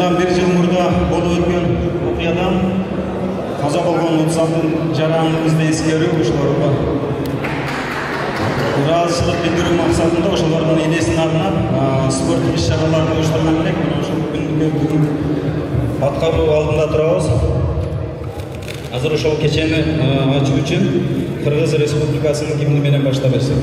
Bundan bir yıl murda болуп өткөн окуядан каза болгон 36 жараныбызды эскерип ошолорго ыраазычылык билдирүү максатында ошолордун энесине арнап спорттук иш-чараларды уюштурган элек. Ошол күндө бүгүн аткаруу алдында турабыз. Азыр ошол кечени ачуу үчүн Кыргыз Республикасынын гимни менен баштап берсек.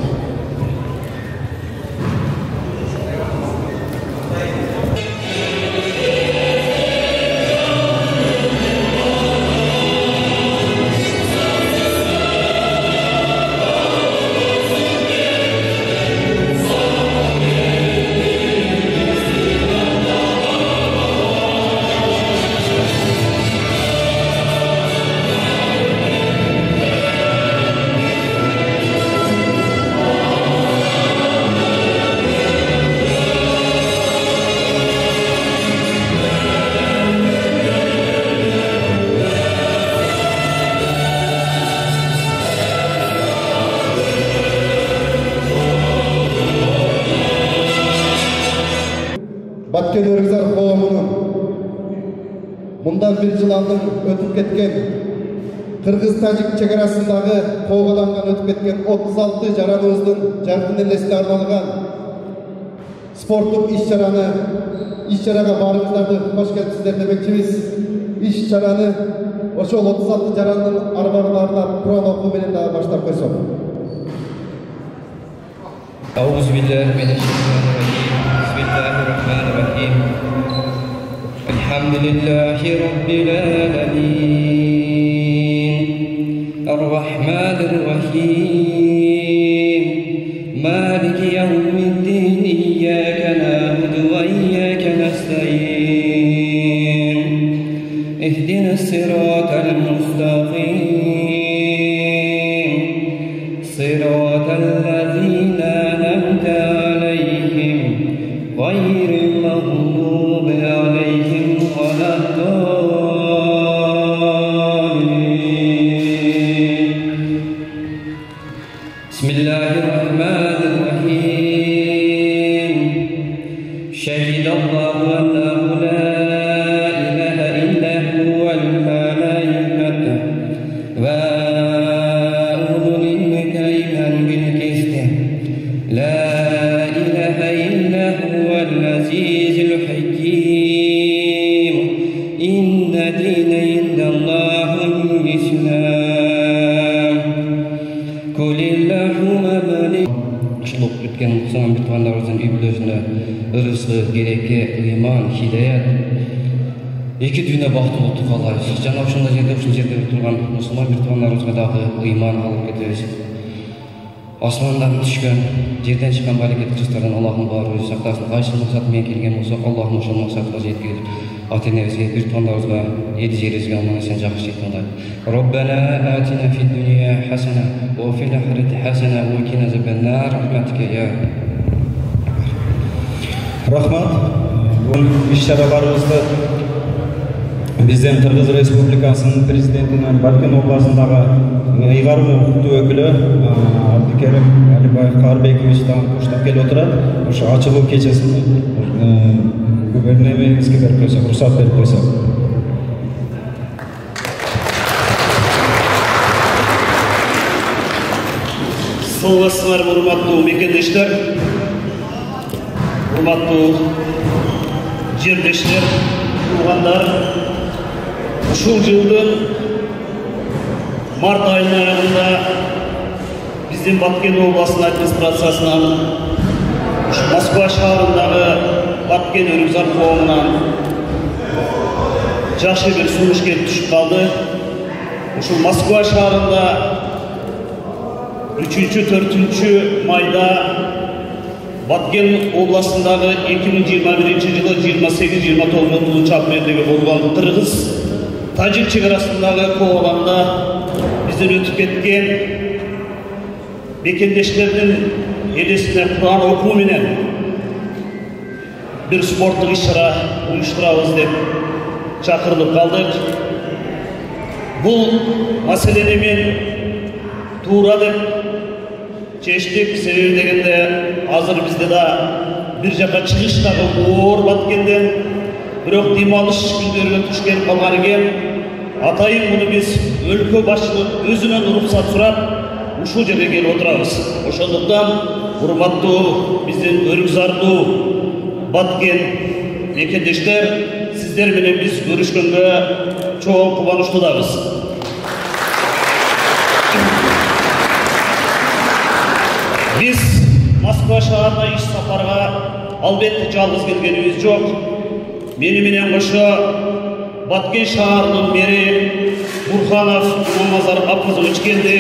Баткен Өргізар қоғамының мұндан бір жыл алдын өтіп кеткен Қырғыз-Тәжік шекарасындағы қоғаланған өтіп кеткен 36 жаранымыздың жарқын елесіне арналған спорттық иш-шараға барыңыздарды қош келіпсіздер демекшіміз. Иш-шараны ошол 36 жаранның арбарларына Құран оқу менен дагы баштап койсок. أعوذ بالله من الشيطان الرجيم بسم الله الرحمن الرحيم الحمد لله رب العالمين الرحمن الرحيم مالك يوم الدين إياك نعبد وإياك نستعين اهدنا الصراط المستقيم صراط الذين أنعمت عليهم غير المغضوب عليهم ولا الضالين. بسم الله الرحمن الرحيم شهد الله أنه لا إله إلا هو الملائكة وأولو العلم بالقسط لا إله إلا هو العزيز الحكيم إن الدين عند الله الإسلام قل اللهم مالك ушул өткөн мусулман бир туугандарыбыздын үй бүлөсүнө ырыскы, керекке, ыйман, хидаят эки дүйнө бактылуулукту каалайбыз. Жана ушул жерде турган мусулман бир туугандарыбызга дагы ыйман алып кетебиз. Асмандан түшкөн, жерден чыккан барекеттүү жастардан Аллахым баарыбызды сактасын. Кайсы максат менен келген болсок, Аллахым ошол максатка жеткирип, ата-энебизге, бир туугандарыбызга, эли жерибизге аман-эсен жакшы жеткилайбы. Роббана атина фид дунья хасана ва фил ахирати хасана ва кина азабаннар рахматика я. Рахмат. Бул иш-чараларыбызды бизден Кыргыз Республикасынын президентинин Баткен областындагы ыйгарым укуктуу өкүлү Абдикерим Алибаев Карбекович коштоп келип отурат. Ошо ачылуу кечесин губернаторибизге берип койсок, уруксат берип койсок. Саламатсыздар, урматтуу мекендештер, урматтуу жердештер, туугандар. Ушул жылдын март айынын аягында биздин Баткен областынын администрациясынан Москва шаарындагы Баткен Өргүзар коомунан жакшы бир сунуш келип түшүп калды. Ушул Москва шаарында 3-4 майда Баткен областындагы 2021 жылы 28-29 апрелдеги болгон Кыргыз Тажик чекарасындагы коомдо бизден өтүп кеткен мекендештердин элесине Куран окуу менен бир спорттук иш-чара уюштурабыз деп чакырылып калдык. Бул маселени мен туура деп чечтик. Себеби дегенде азыр бизде да бир жака чыгыштагы оор Баткенден бирок демалыш күндөрүнө туш келип калган экен. Атайын муну биз өлкө башчылык өзүнөн уруксат сурап ушул жерге келип отурабыз. Ошондуктан урматтуу биздин өрүкзардуу Баткен мекендештер, сиздер менен биз көрүшкөнгө чоң кубанычтуубыз. Биз Москва шаарына иш сапарга албетте жалгыз келгенибиз жок. Мени менен кошо Баткен шаарынын мэри Бурханов Имамазар Абазович келди.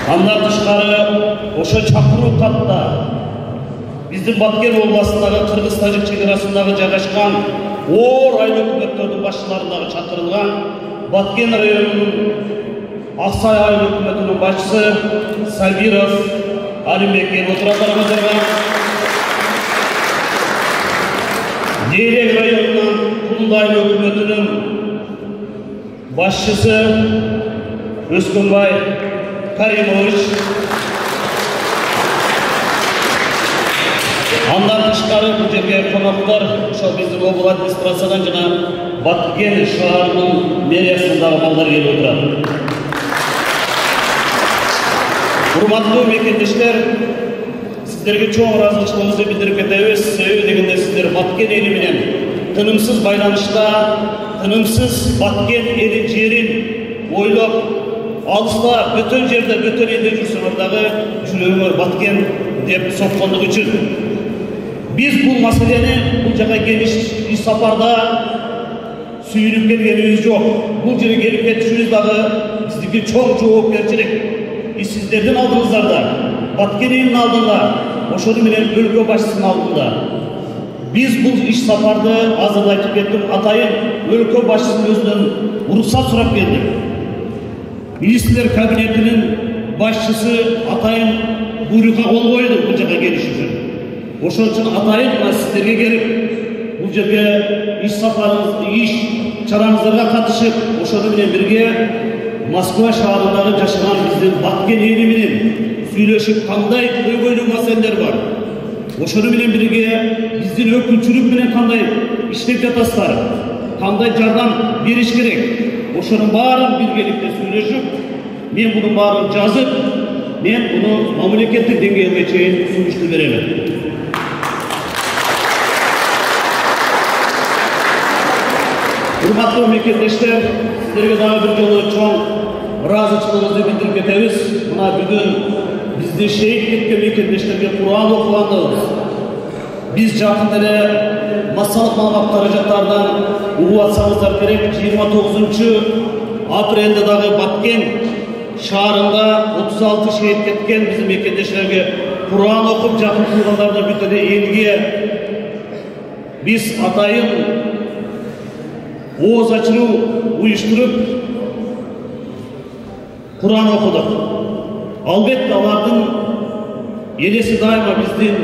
Андан тышкары ошо чакыруу катта биздин Баткен областындагы кыргыз-тажик чекарасындагы жайгашкан оор айыл өкмөттөрдүн башчыларын дагы чакырылган. Баткен районунун Аксай айыл өкмөтүнүн башчысы Сабиров Алимбек келип отургандарга, Нейрек районунун Кулунда айыл өкмөтүнүн башчысы Өскөнбай Каримович, андан тышкары бул жерге коноктор ошол биздин обул администрациядан жана Баткен шаарынын мэриясындагы балдар келип отурат. Урматтуу мекендештер, сиздерге чоң ыраазычылыгыбызды билдирип кетебиз. Себеби дегенде сиздер Баткен эли менен тынымсыз байланышта, тынымсыз Баткен эли жерин ойлоп, алыста бөтөн жерде, бөтөн элде жүрсөңөр дагы жүрөгүңөр Баткен деп соккондук үчүн биз бул маселени бул жака келиш сапарда сүйүнүп келгенибиз жок. Бул жерге келип кетишибиз дагы биздики чоң жоопкерчилик. Сиздердин алдыңыздарда, Баткен элинин алдында, ошону менен өлкө башчысынын алдында биз бул иш сапарды азыр айтып кеттим, атайын өлкө башчысынын өзүнөн уруксат сурап келдик. Министрлер кабинетинин башчысы атайын буйрукка кол койду бул жака келиш үчүн. Ошон үчүн атайын сиздерге келип, бул жерге иш сапарыңыз, иш чараңыздарга катышып, ошону менен бирге Москва шаарындагы жашаган биздин Баткен эли менен сүйлөшүп, кандай көйгөйлүү маселелер бар, ошону менен бирге биздин өкүлчүлүк менен кандай иштеп жатасыздар, кандай жардам бериш керек, ошонун баарын биргеликте сүйлөшүп, мен мунун баарын жазып, мен муну мамлекеттик деңгээлге чейин сунушту беремин. Урматтуу мекендештер, сиздерге дагы бир жолу чоң ыраазычылыгыбызды билдирип кетебиз. Мына бүгүн бизди шейит кеткен мекендештерге Кур'ан окугандабыз. Биз жакын эле массалык маалымат каражаттарынан угуп атсаңыздар керек, 29-апрелде дагы Баткен шаарында 36 шейит кеткен биздин мекендештерге Кур'ан окуп жакын кылгандарды бүт эле элге биз атайын ооз ачыруу уюштуруп Кур'ан окудук. Албетте алардын элеси дайыма биздин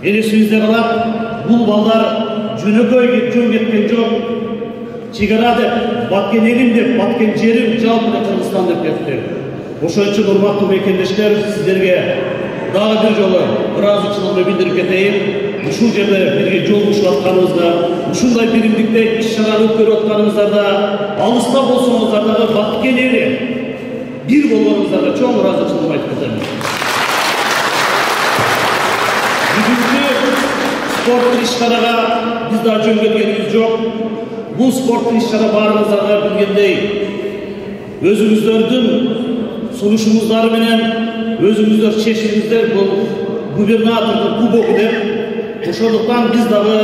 элесибизде калат. Бул балдар жөнөкөй жөн кеткен жок. Чегара деп, Баткен элим деп, Баткен жерим, жалпы Кыргызстан деп кетти. Ошон үчүн урматтуу мекендештер, сиздерге дагы бир жолу ыраазычылыгымды билдирип кетейин. Ушул жерде бирге жолугушуп атканыбызда, ушундай биримдикте иш-чара өткөрүп атканыбыздарда, алыста болсоңуздар дагы Баткен эли бир болгонуңуздарга чоң ыраазычылыгымды айтып кетем. Бүгүнкү спорттук иш-чарага биз да жөн келгенибиз жок. Бул спорттук иш-чара баарыңыздарга билгендей, өзүңүздөрдүн сунушуңуздары менен өзүңүздөр чечтиңиздер. Бул губернатордун кубогу деп. Ошондуктан биз дагы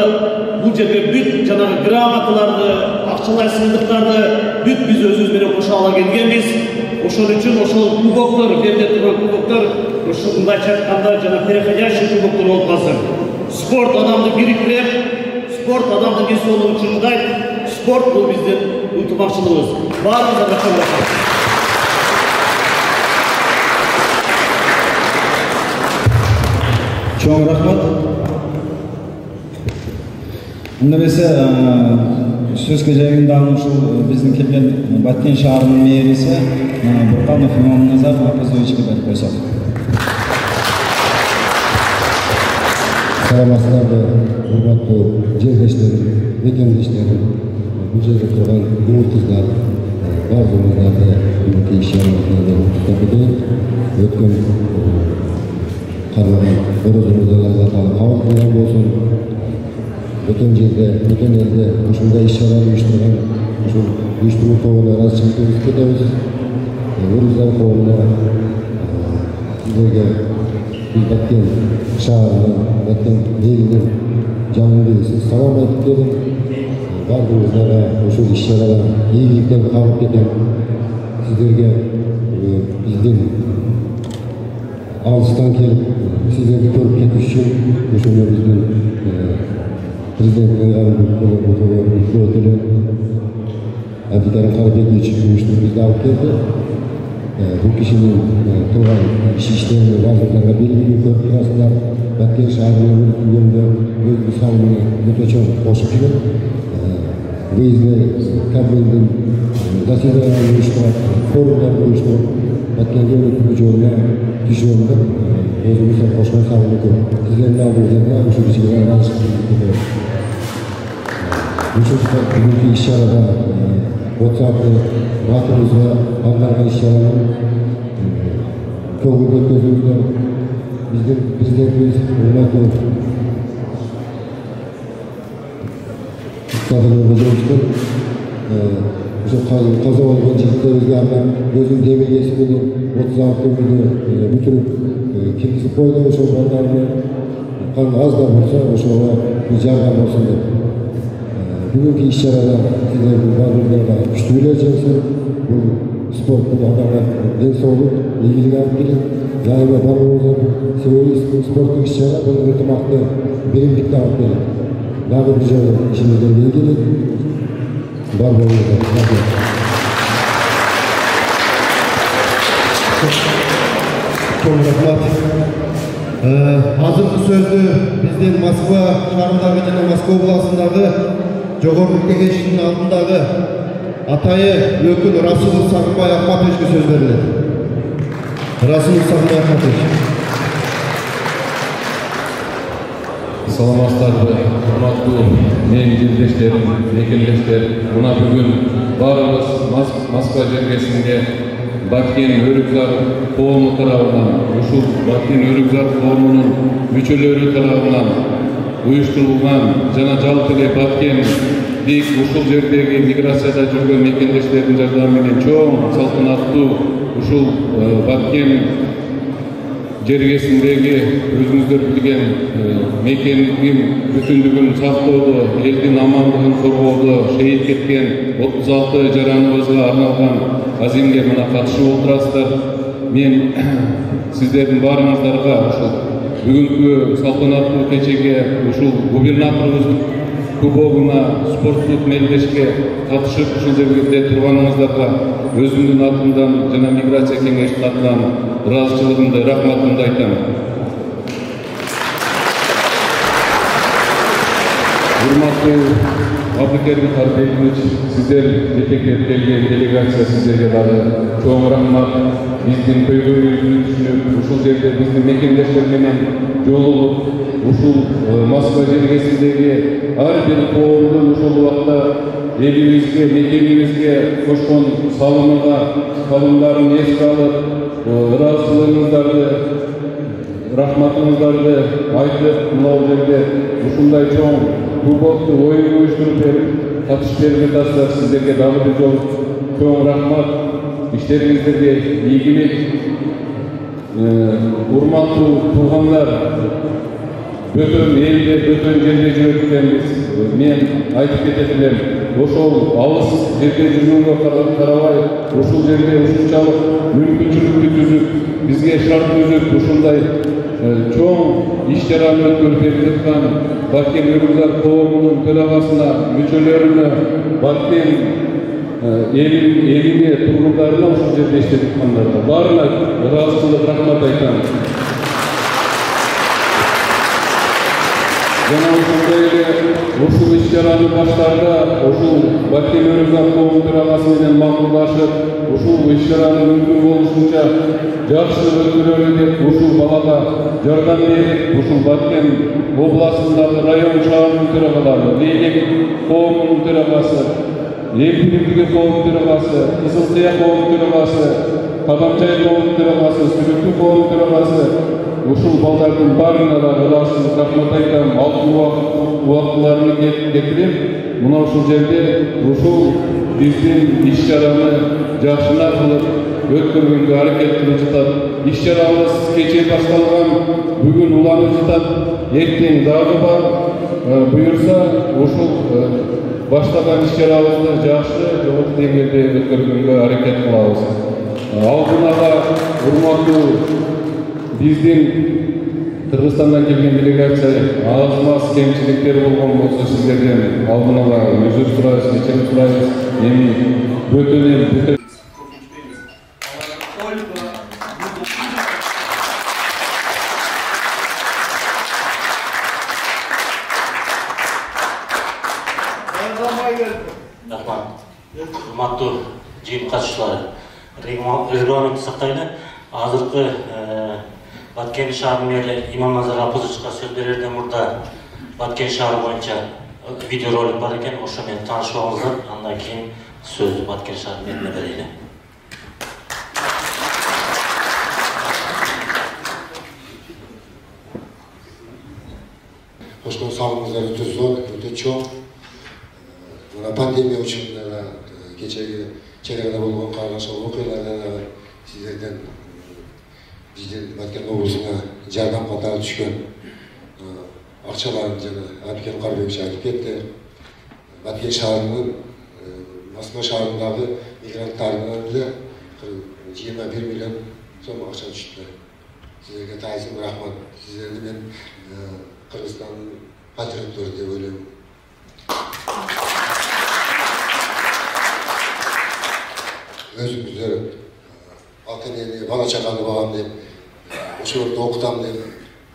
бул жерге бүт жанагы грамоталарды, акчалай сыйдыктарды бүт биз өзүбүз менен кошо ала келгенбиз. Ошон үчүн ошол кубоктор, бериле турган кубоктор, ушундай айтканда жана переходящий кубоктор болуп калсын. Спорт адамды бириктирет, спорт адамдын ден соолугун чыңдайт. Спорт бул биздин ынтымакчылыгыбыз. Баарыңыздарга чоң рахмат. Чоң рахмат. Мындабесе сөзгө жайгындагы ушул биздин келген Баткен шаарынын мэриси Бурханов Имамазар Абазовичке берип койсок. Саламатсыздарбы, урматтуу жерлештерим, мекендештерим, бул жерде турган уул-кыздар, баардыгыңыздарды бүгүнкү иш-чарабыз менен куттуктап кетейин. Өткөн кармаган орозуңуздар Алла Таала кабыл кылган болсун. Бүтүн жерде, бүтүн элде ушундай иш-чара уюштурган ушул уюштуруу тобуна ыраазычылык билдирип кетебиз. Өрүздар тобуна сиздерге биз Баткен шаарынан, Баткен элинин жанынан салам айтып келем. Баардыгыңыздарга ушул иш-чарадан ийгиликтерди каалап кетем. Сиздерге биздин алыстан келип сиздерди көрүп кетиш үчүн ошону биздин президенттин өкүлү Абдикарим Карабекович уюштуруп бизди алып келди. Бул кишинин кылган иш-иштерин баардыгыңарга белгилүү көрүп турасыздар. Баткен шаарынын өркүндөрүндө өз салымын өтө чоң кошуп жүрөт. Выездный кабинеттин заседанияларын уюштурат, форумдарды уюштуруп, Баткенге өркүндө жолуна түшүрүп, өзүңүздөр кошкон салымы көп. Сиздердин алдыңызда ушул ишке аралашып кетебиз. Ушул бүгүнкү иш-чарада 36 батырыбызга арналган иш-чаранын көңүл өткөзүүнү биздин президентибиз урматтуу Кадырбеков каза болгон жигиттерибизге арнап өзүнүн демилгеси менен 36 күндү бүтүрүп киргизип койду. Ошол балдарды аз да болсо ошого жардам болсун деп. Бүгүнкү иш-чарада сиздердин баардыгыңарга күчтүү эле жеңсин. Бул спорт, бул адамга ден соолук, ийгилик алып келет. Дайыма барбаңыздар. Себеби спорттук иш-чара бул ынтымакты, биримдикти алып келет. Дагы бир жолу ишиңиздерге ийгилик. Бар болуңуздар. Рахмат. Чоң рахмат. Азыркы сөздү биздин Москва шаарындагы жана Москва областындагы Жогорку Кеңештин алдындагы атайы өкүл Расулов Сагынбай Акматовичке сөз берилет. Расулов Сагынбай Акматович. Саламатсыздарбы, урматтуу менин жерлештерим, мекендештер. Мына бүгүн баарыбыз Москва жергесинде Баткен Өрүкзар коому тарабынан, ушул Баткен Өрүкзар коомунун мүчөлөрү тарабынан уюштурулган жана жалпы эле Баткендик ушул жердеги миграцияда жүргөн мекендештердин жардамы менен чоң салтанаттуу ушул Баткен жергесиндеги өзүңүздөр билген мекендиктин бүтүндүгүн сактоодо, элдин амандыгын коргоодо шейит кеткен 36 жараныбызга арналган азимге мына катышып отурасыздар. Мен сиздердин баарыңыздарга ушул бүгүнкү салтанаттуу кечеге ушул губернаторубуздун кубогуна спорттук мелдешке катышып ушул жерде турганыңыздарга өзүмдүн атымдан жана миграция кеңештин атынан ыраазычылыгымды, рахматымды айтам. Урматтуу Абдикарим Карабекович, сиздер жетектеп келген делегация сиздерге дагы чоң рахмат. Биздин көйгөйүбүздү түшүнүп, ушул жерде биздин мекендештер менен жолугуп, ушул Москва жергесиндеги ар бир коомдун ушул убакта элибизге, мекенибизге кошкон салымдарын эске алып, ыраазычылыгыңыздарды, рахматыңыздарды айтып, мына жерде ушундай чоң кубокту оюн уюштуруп берип, катышып берип жатасыздар. Сиздерге дагы бир жолу чоң рахмат. İşlerinizde ilgili urmаттуу туугандар, бөтөн элде, бөтөн жерде жүрөткөнбүз. Мен айтып кетет элем, ошол алыс жерде жүрүүгө карабай, ушул жерде ушунчалык мүмкүнчүлүктү түзүп, бизге шарт түзүп, ушундай чоң иш-чараны өткөрүп берип жаткан Баткен Өрүкзар коомунун төрагасына, мүчөлөрүнө, Баткен элине, тургундарына ушул жерде иштеп жаткандарга баарына ыраазычылык, рахмат айтам. Жана ошондой эле ушул иш-чараны баштаарда ушул Баткен Өрүзак коомунун төрагасы менен макулдашып, ушул иш-чараны мүмкүн болушунча жакшы өткөрөлү деп ушул балага жардам берип, ушул Баткен областындагы район шаардын төрагалары, Лейлек коомунун төрагасы, Эл биримдиги коомунун төрагасы, Кызыл Сыя коомунун төрагасы, Кадамчай коомунун төрагасы, Сүрүктүү коомунун төрагасы ушул балдардын баарына да ыласын рахмат айтам. Алтын убактыларын кетирип, мына ушул жерде ушул биздин иш-чараны жакшына кылып өткөргөнгө аракет кылып жатат. Иш-чарабыз кечээ башталган, бүгүн уланып жатат, эртең дагы бар. Буюрса ушул баштаган иш-чарабызды жакшы жогорку деңгээлде өткөргөнгө аракет кылабыз. Алдына да урматтуу биздин Кыргызстандан келген делегация аз-маз кемчиликтер болгон болсо сиздерден алдын ала өзүр сурайбыз, кечирим сурайбыз. Эми бөтөн урматтуу жыйын катышуулары, регламентти сактайлы. Азыркы Баткен шаарынын мэри Имамназар Апозовичка сөз берерден мурда Баткен шаары боюнча видеоролик бар экен, ошо менен таанышып алыңыздар. Андан кийин сөздү Баткен шаарынын мэрине берели. Кошкон салымыңыздар өтө зор, өтө чоң. Мына пандемия учурунда кечеги чек арада болгон кайгылуу окуялардан сиздерден биздин Баткен облусуна жардам катары түшкөн акчаларын жана Абикен Карбекович айтып кетти. Баткен шаарынын Москва шаарындагы мигранттарына деле 21 миллион сом акча түштү. Сиздерге таасим рахмат. Сиздерди мен Кыргызстандын патриоттору деп ойлойм. Өзүңүздөр ата-энени, бала чаганы багам деп, ошолорду окутам деп,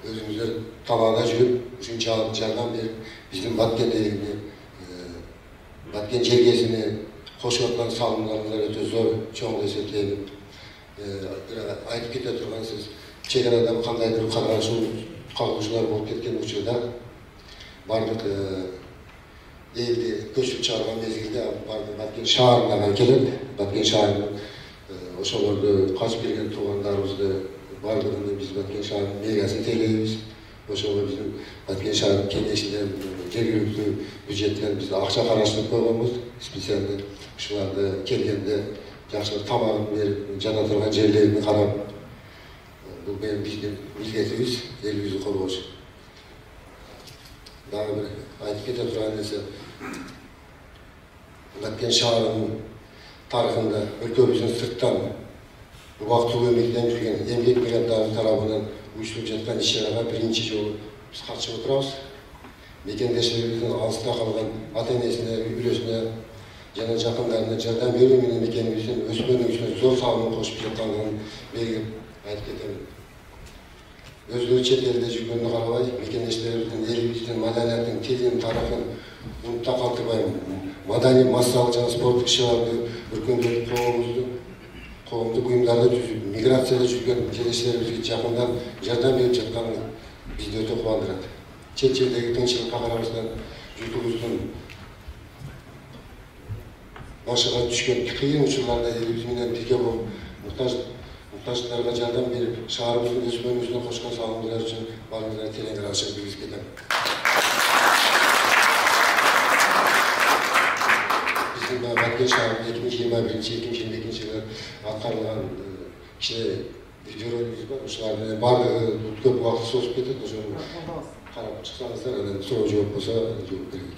өзүңүздөр талаада жүрүп, ушунчалык жардам берип, биздин Баткен элине, Баткен жергесине кошуп аткан салымдарыңыздар өтө зор, чоң деп эсептейм. Айтып кете тургансыз, чек арада кандайдыр кагылышуулар болуп кеткен учурда бардык элди көчүрүп чыгарган мезгилде бардык Баткен шаарына келет. Баткен шаарынын ошолорду качып келген туугандарыбызды бардыгын биз Баткен шаарынын мэриясын тейлейбиз. Ошого биздин Баткен шаарынын кеңешинен, жергиликтүү бюджеттен биз акча караштырып койгонбуз. Специалдуу ушуларды келгенде жакшы тамагын берип, жана турган жерлерин карап, бул биздин милдетибиз, элибизди коргош. Дагы бир айтып кете турган нерсе, Баткен шаарынын тарыхында өлкөбүздүн сырттан убактылуу эмгектенип жүрген эмгек мигранттары тарабынан уюштуруп жаткан иш-чарага биринчи жолу биз катышып отурабыз. Мекендештерибиздин алыста калган ата-энесине, үй-бүлөсүнө жана жакындарына жардам берүү менен мекенибиздин өсмөнү үчүн зор салымын кошуп жатканын белгилеп айтып кетем. Өзгөрү чет элде жүргөнүнө карабай, мекендештерибиздин, элибиздин маданияттын, тилин, тарыхын унутта калтырбай, маданий, массалык жана спорттук иш-чараларды өркүндөтүп, коомдук уюмдарды түзүп, миграцияда жүргөн жерлештерибизге жакындан жардам берип жатканы бизди өтө кубандырат. Чет жердеги тынччылыкка карабастан журтубуздун башыга түшкөн кыйын учурларда элибиз менен бирге болуп, муктаждыктарга жардам берип, шаарыбыздын өсмөмүзүнө кошкон салымыңыздар үчүн баарыңыздарга терең ырахмат билдирип кетем. Биздин Баткен шаарында 2021-2022 жылы аткарылган кичине видеоролигибиз бар. Ушулардын баардыгы көп убакыт созуп кетет. Ошону карап чыксаңыздар, анан суроо жооп болсо жооп берейин.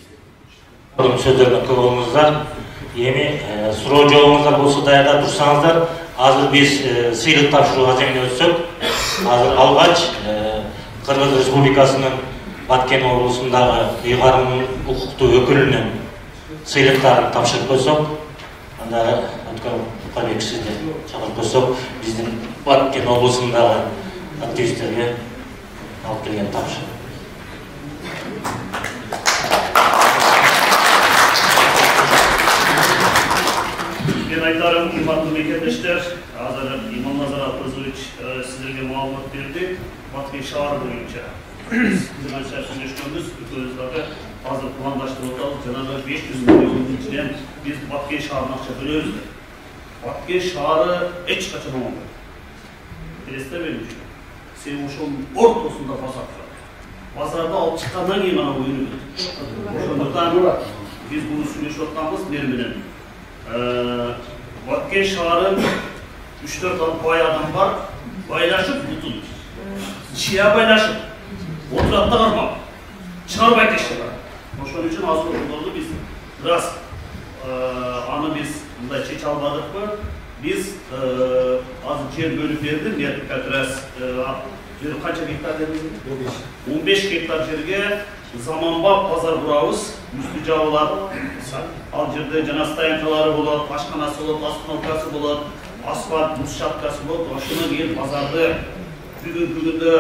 Сөздөрдөн көп болуңуздар. Эми суроо жообуңуздар болсо даярдап турсаңыздар. Азыр биз сыйлык тапшырууга жеңип өтсөк, азыр алгач Кыргыз Республикасынын Баткен облусундагы ыйгарымдын укуктуу өкүлүнүн сыйлыктарын тапшырып койсок, анда Аткар Карбек сизди чакырып койсок, биздин Баткен облусундагы активисттерге алып келген тапшырык. мен айтарым, қымбатты мекендештер, азыр Иман Назар Абразович сіздерге маалымат берді, Баткен шаһары бойынша. Biz anca söylüştüğümüz ülkemizde hazır planlaştırıldı. Cenab-ı 500 milyonun içinden biz Batken şaharını akça bölüyoruz. Batken şaharı hiç kaçınamadı. Birisi de benim için. Senin uşağın ortasında pazar var. Pazarda alıp çıkandan iyi bana oyunu bilir. Oşanlıktan biz bunu söyleşi otlamız birbirine. Batken şaharın 3-4 bay adam var. Baylaşıp tutulur. Şia baylaşıp. Oturakta kalmam. Çıkarmayı teşkiler. Onun için az oldu biz biraz anı biz bunda çeç almadık mı? Biz az yer bölüp verdim ya biraz kaç hektar dedim? 15 hektar yerge zamanba pazar kuravuz, müstücavlar, Alcır'da canastayankaları olur, başkanası olur, asfaltası olur, asfalt, buz şapkası olur, başına gelip pazarda bugün de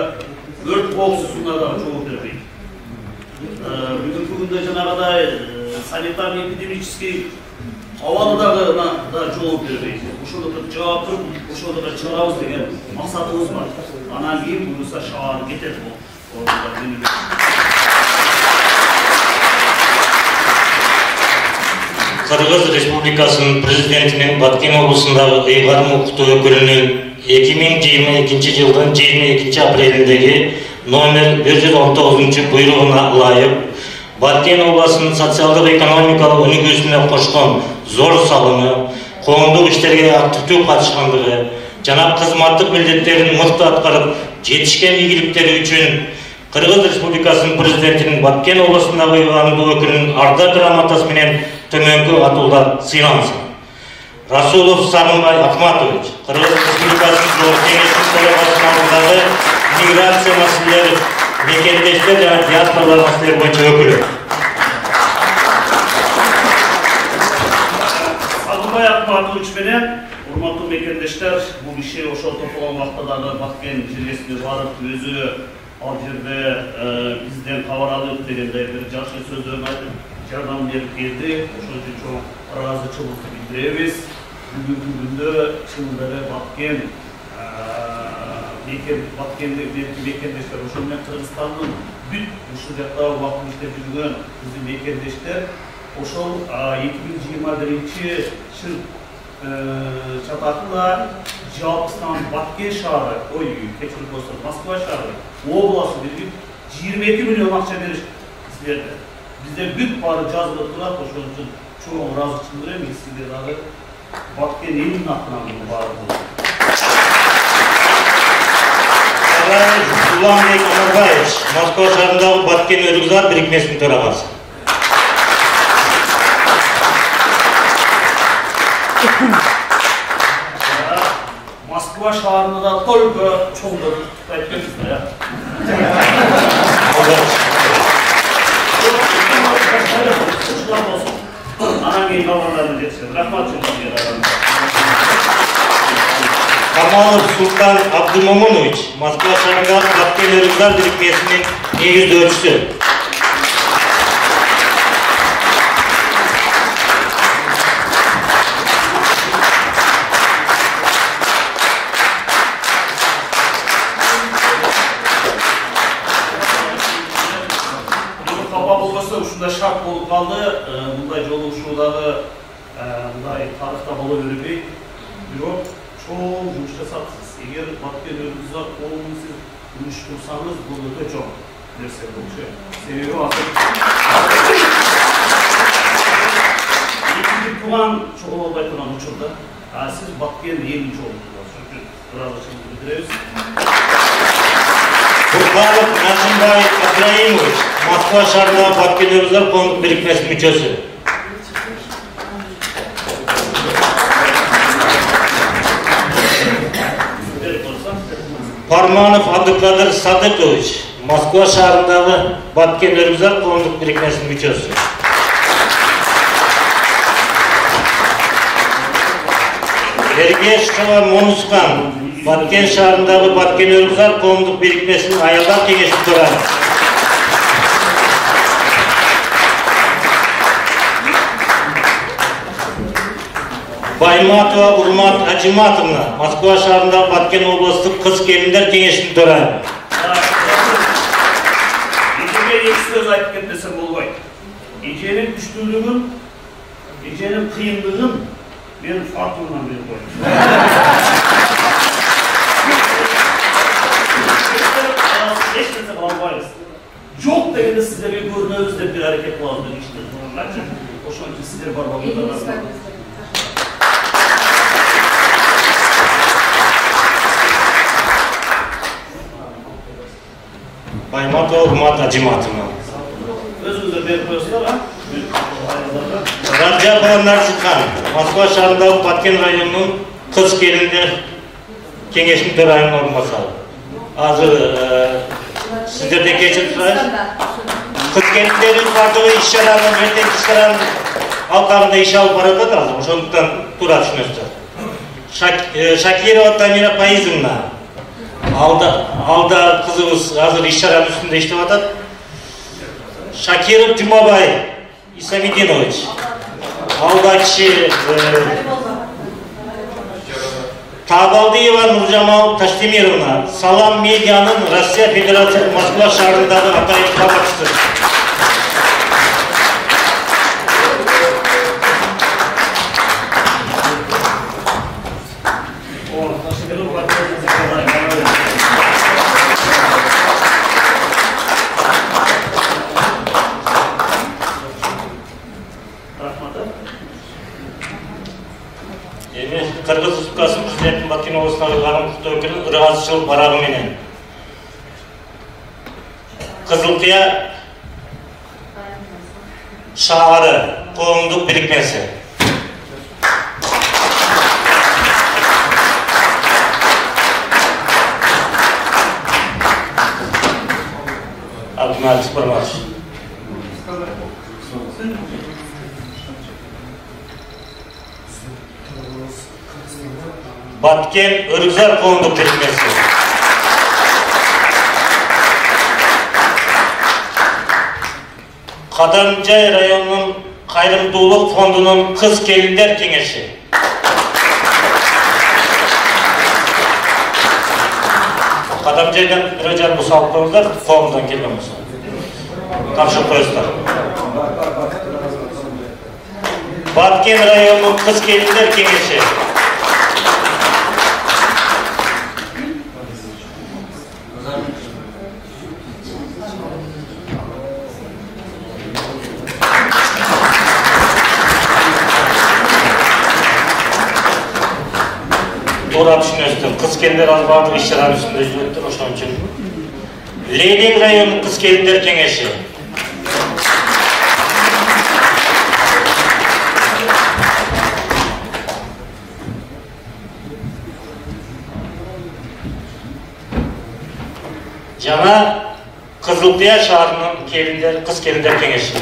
ört boğusuzluğuna da çoğu vermeyin. Bugün de cenabada sanitar epidemический havalıdağına da çoğu vermeyin. Bu şurada cevaptır, bu şurada çıkarağız degen maksatımız var. Ana gibi bulursa şahar getir bu. Kırgız Respublikasının Prezidentinin Batken Oblusundagı Ыйгарым Укуктуу Өкүлүнүн 2022 yılın 22 aprelindeki номер 119 buyruğuna layık Batken Oblasынын социалдык экономикалык өнүгүүсүнө кошкон зор салымы, коомдук иштерге активдүү катышкандыгы, жана кызматтык милдеттерин мыкты аткарып жетишкен ийгиликтери үчүн Кыргыз Республикасынын Президентинин Баткен областындагы Ыйгарым Өкүлүнүн Арда грамотасы менен төмөнкү атуулар сыйлансын. Расулов Сагынбай Ахматович, Кыргыз Республикасынын Жогорку Кеңешинин төрагасынын алдындагы миграция маселелери мекендештер жана диаспоралар маселелери боюнча өкүлү. Сагынбай Ахматович менен урматтуу мекендештер, бул киши ошол тополгон убактагы Баткен жергесине барып өзү ал жерде бизден кабар алып дегендей бир жакшы сөздөрүн айтып жардам берип келди. Ошол үчүн чоң ыраазычылыкты билдиребиз. Бүгүнкү күндө чынында эле мекендештер ошол менен Кыргызстандын бүт ушул жакта убакыт иштеп жүргөн биздин мекендештер ошол 2021 жыл чатакында жалпысынан Баткен шаары, кечирип коесуңуз, Москва шаары, обласы биригип 22 миллион акча бериш силерде. Bizde büyük para cazgı turar, ошол үчүн чоң ыраазычылык берем, сиздер дагы Баткен элинин атынан муну баардыгы. Уланбек Омарбаевич, Москва шаарындагы Баткен Өргүзар бирикмесинин төрагасы. Москва шаарында да только чоңдор айтпайсыз да. Камалов Султан Абдумомунович, Москва шаарындагы Баткен Өргүзар бирикмесинин негиздөөчүсү. Ушундай шарт болуп калды, мындай жолугушуудагы мындай тарыхта боло бербейт. Бирок чоң жумуш жасапсыз. Эгер Баткен Өргүзар коомун сиз уюштурсаңыз, бул өтө чоң нерсе болчу. Себеби азыр туган чогуу болбой турган учурда, сиз Баткен элин чогултуңуз. Ошон үчүн ыраазычылык билдиребиз. Бурбанов Начимбай Абдраимович, Москва шаарындагы Баткен Өргүзар коомдук бирикмесинин мүчөсү. Парманов Абдыкадыр Садыкович, Москва шаарындагы Баткен Өргүзар коомдук бирикмесинин мүчөсү. Ергешова Монускан, Баткен шаарындагы Баткен Өргүзар коомдук бирикмесинин аялдар кеңешинин төрагасы. Baymatova Urmat Acımatovna, Moskva şehrinde Batken Oblastlık Kız Gelinler Kengesi'nin törayı. Ece'ye iki söz ayıp ketmesem olmayı. Ece'nin güçlülüğün, Ece'nin kıyımlığın benim farkımdan biri koymuş. Geçmese kalmayız. Çok da yine size bir görünürüzde bir hareket vardır işte. Bence hoşuma ki sizler var bakımda. Baymatova Urmat Acımatovna. Özünüzde bir koyuyorsunlar ha? Rajapova Narsıkhan, Moskva şehrinde Batken rayonunun Kız Gelinler Kengesi'nin törayının orunbaşarı. Hazır sizler de geçirsiniz. Kız Gelinlerin farklı işçilerin, meslek işçilerin halklarında iş alıp barada da hazır. Şonluktan tura düşünüyorsunuz. Şakirova Tamira Payizimna. Alda kızımız hazır işçilerin üstünde işte vatat. Şakirov Timobay İslamidinoviç. Alda kişi Tabaldieva Nurcamal Taşdemirovna, Salam Medya'nın Rusya Federasyonu Moskva şehrindeki atayıp kabakçısı. Kırgız Respublikası'nın Prezidenti Batken Oblastlığı Hanım Kutlu Irgazçılık barabı menen. Kızılkaya şaharı, qo'mduk birikmesi. Abdülmalik Spormaç. Batken Örgüzar qo'mduk birikmesi. Qadamjay rayonunun Qayrımdуулuk fondunun Kız Gelinler Kengesi. Qadamjaydan müracaat musallık qo'yinglar, fonddan kelgan bo'lsa. Topshirib qo'yasizlar. Batken rayonunun Kız Gelinler Kengesi. Doğru düşünüyorsun. Kız Gelinler az vardı işçilerin üstünde jürettir o şun için. Lenin rayonu Kız Gelinler Kengesi. Jana Kızılkaya şehrinin Kız Gelinler Kengesi.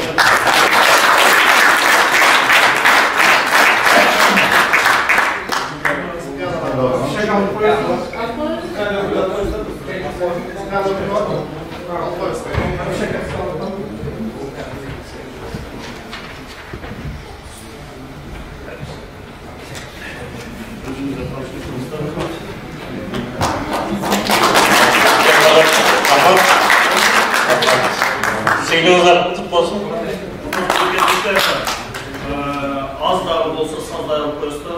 Seviyorlar olsun. Az da olsa sazlar koysa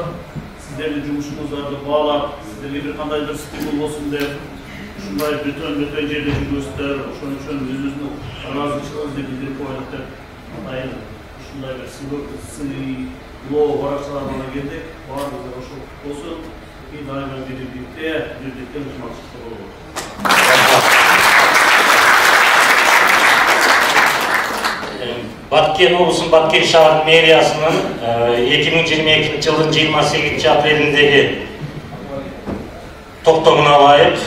sizlerle cumhurumuzlarda bağlar, sizlerle bir kanday bir stimul olsun der. Şunday bütün yerleri göster, şunun için yüzünü razıçılığınızı bildirip koyalım. Hayır, şunday bir sınırlı varaçlarına geldik. Var bize hoş olsun. Bir daima birlikte maksatlı olur. Batken Oblastlığı Batken şehir meriyasının 2022 yılın 28 aprelindeki toptamına layık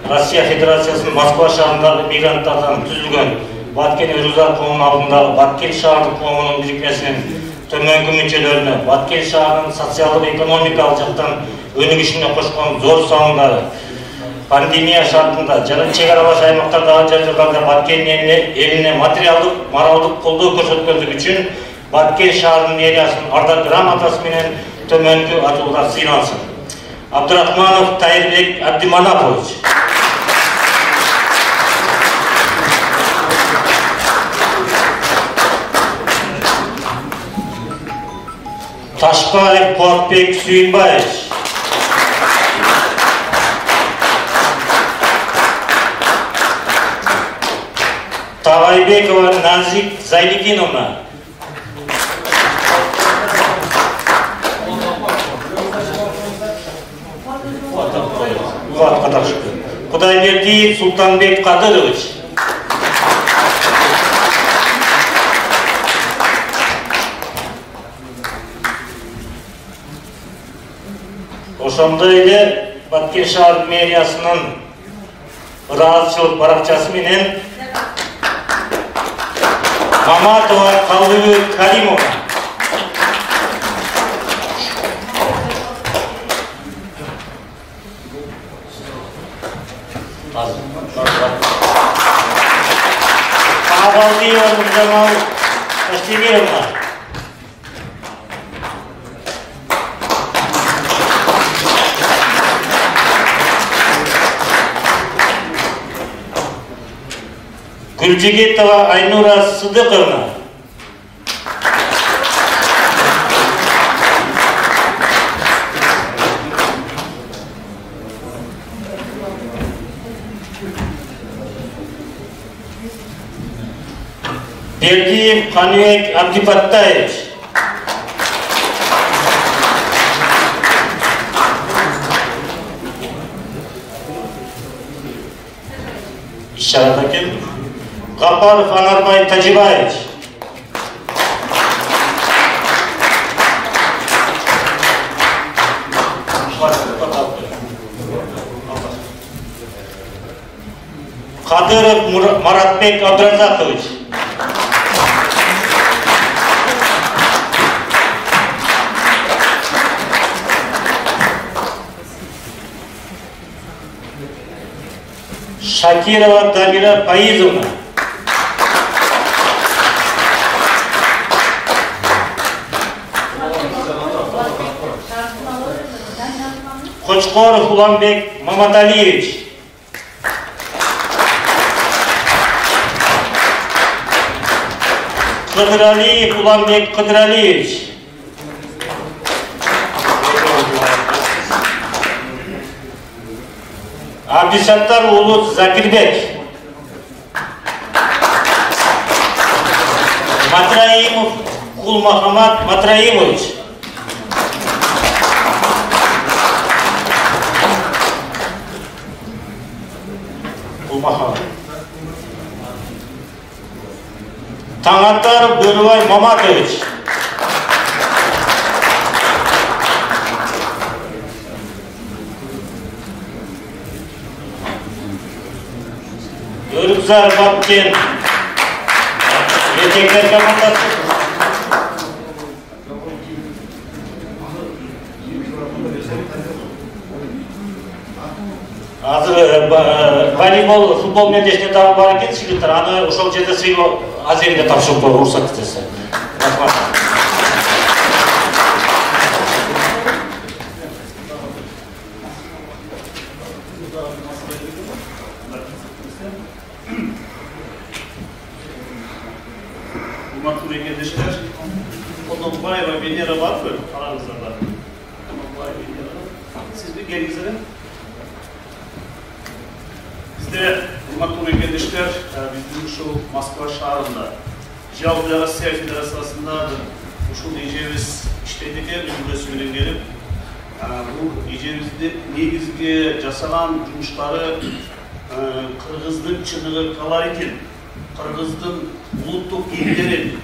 Rusya Federasyası'nın Moskva şehrindeki migrantlardan tüzülgen Batken Örgüzar Qo'munun aldığında Batken şehri qo'munun birikmesinin tömönki müçelerini, Batken şehrinin sosyallık ekonomikалық жақтан өнігішіне қосқан zor sağımları, pandemiya şartında canı çegaralaş аймақтардағы жерлерде Баткен eline материалдық, моралдық қолдау көрсөткөндүгү үчүн Баткен шаарынын мэриясынын ардак грамотасы менен төмөнкү атуулар сыйлансын. Абдрахманов Тайырбек Абдиманапович. Ташбаев Қуатбек Сүйінбаевич. Тағайбекова Назик Зайдикиновна. Құдайбердиев Султанбек Қадырович. Ошондой эле Баткен шаар мэриясынын ыраазычылык баракчасы менен Маматова Калыбы Каримовна. Абалдиева Нуржамал Таштемировна. Гүлжигитова Айнура Сыдыковна. Бердиев Каныбек Абдипаттаевич. İşaret ekin. Kapar Fanarbay Tacıbayeviç. Kadırov Maratbek Abdurazakoviç. Шакирова Дамира Паизовна. Хочкоров Уланбек Маматалиевич. Кыдыралиев Уланбек Кыдыралиевич. Абдисаттар уулу Закирбек. Матраимов Кулмахамад Матраимович. Таңатаров Бөрібай Маматович. Өрікзар Бапкен. Еркектер командасы. Азыр волейбол, футбол менен дешне дагы бар экен сыйлыктар. Аны ошол жерде сыйлоо аз жерде тапшырып уруксат этсе. Рахмат. Урматтуу мекендештер, Конокбаева Венера барбы? Караңыздар. Конокбаева Венера. Сизби келиңиздер? Bizde Urmatlı mekendişler, bizim şu Moskva şaharında Cevabı Россия Federasyonunda şu diyeceğimiz işledikken üzümde söylen gelip bu diyeceğimizde negizge jasagan jumuşları Kırgızdın çınığı kalar eкен, Kırgızdın uluttuk kiyimlerin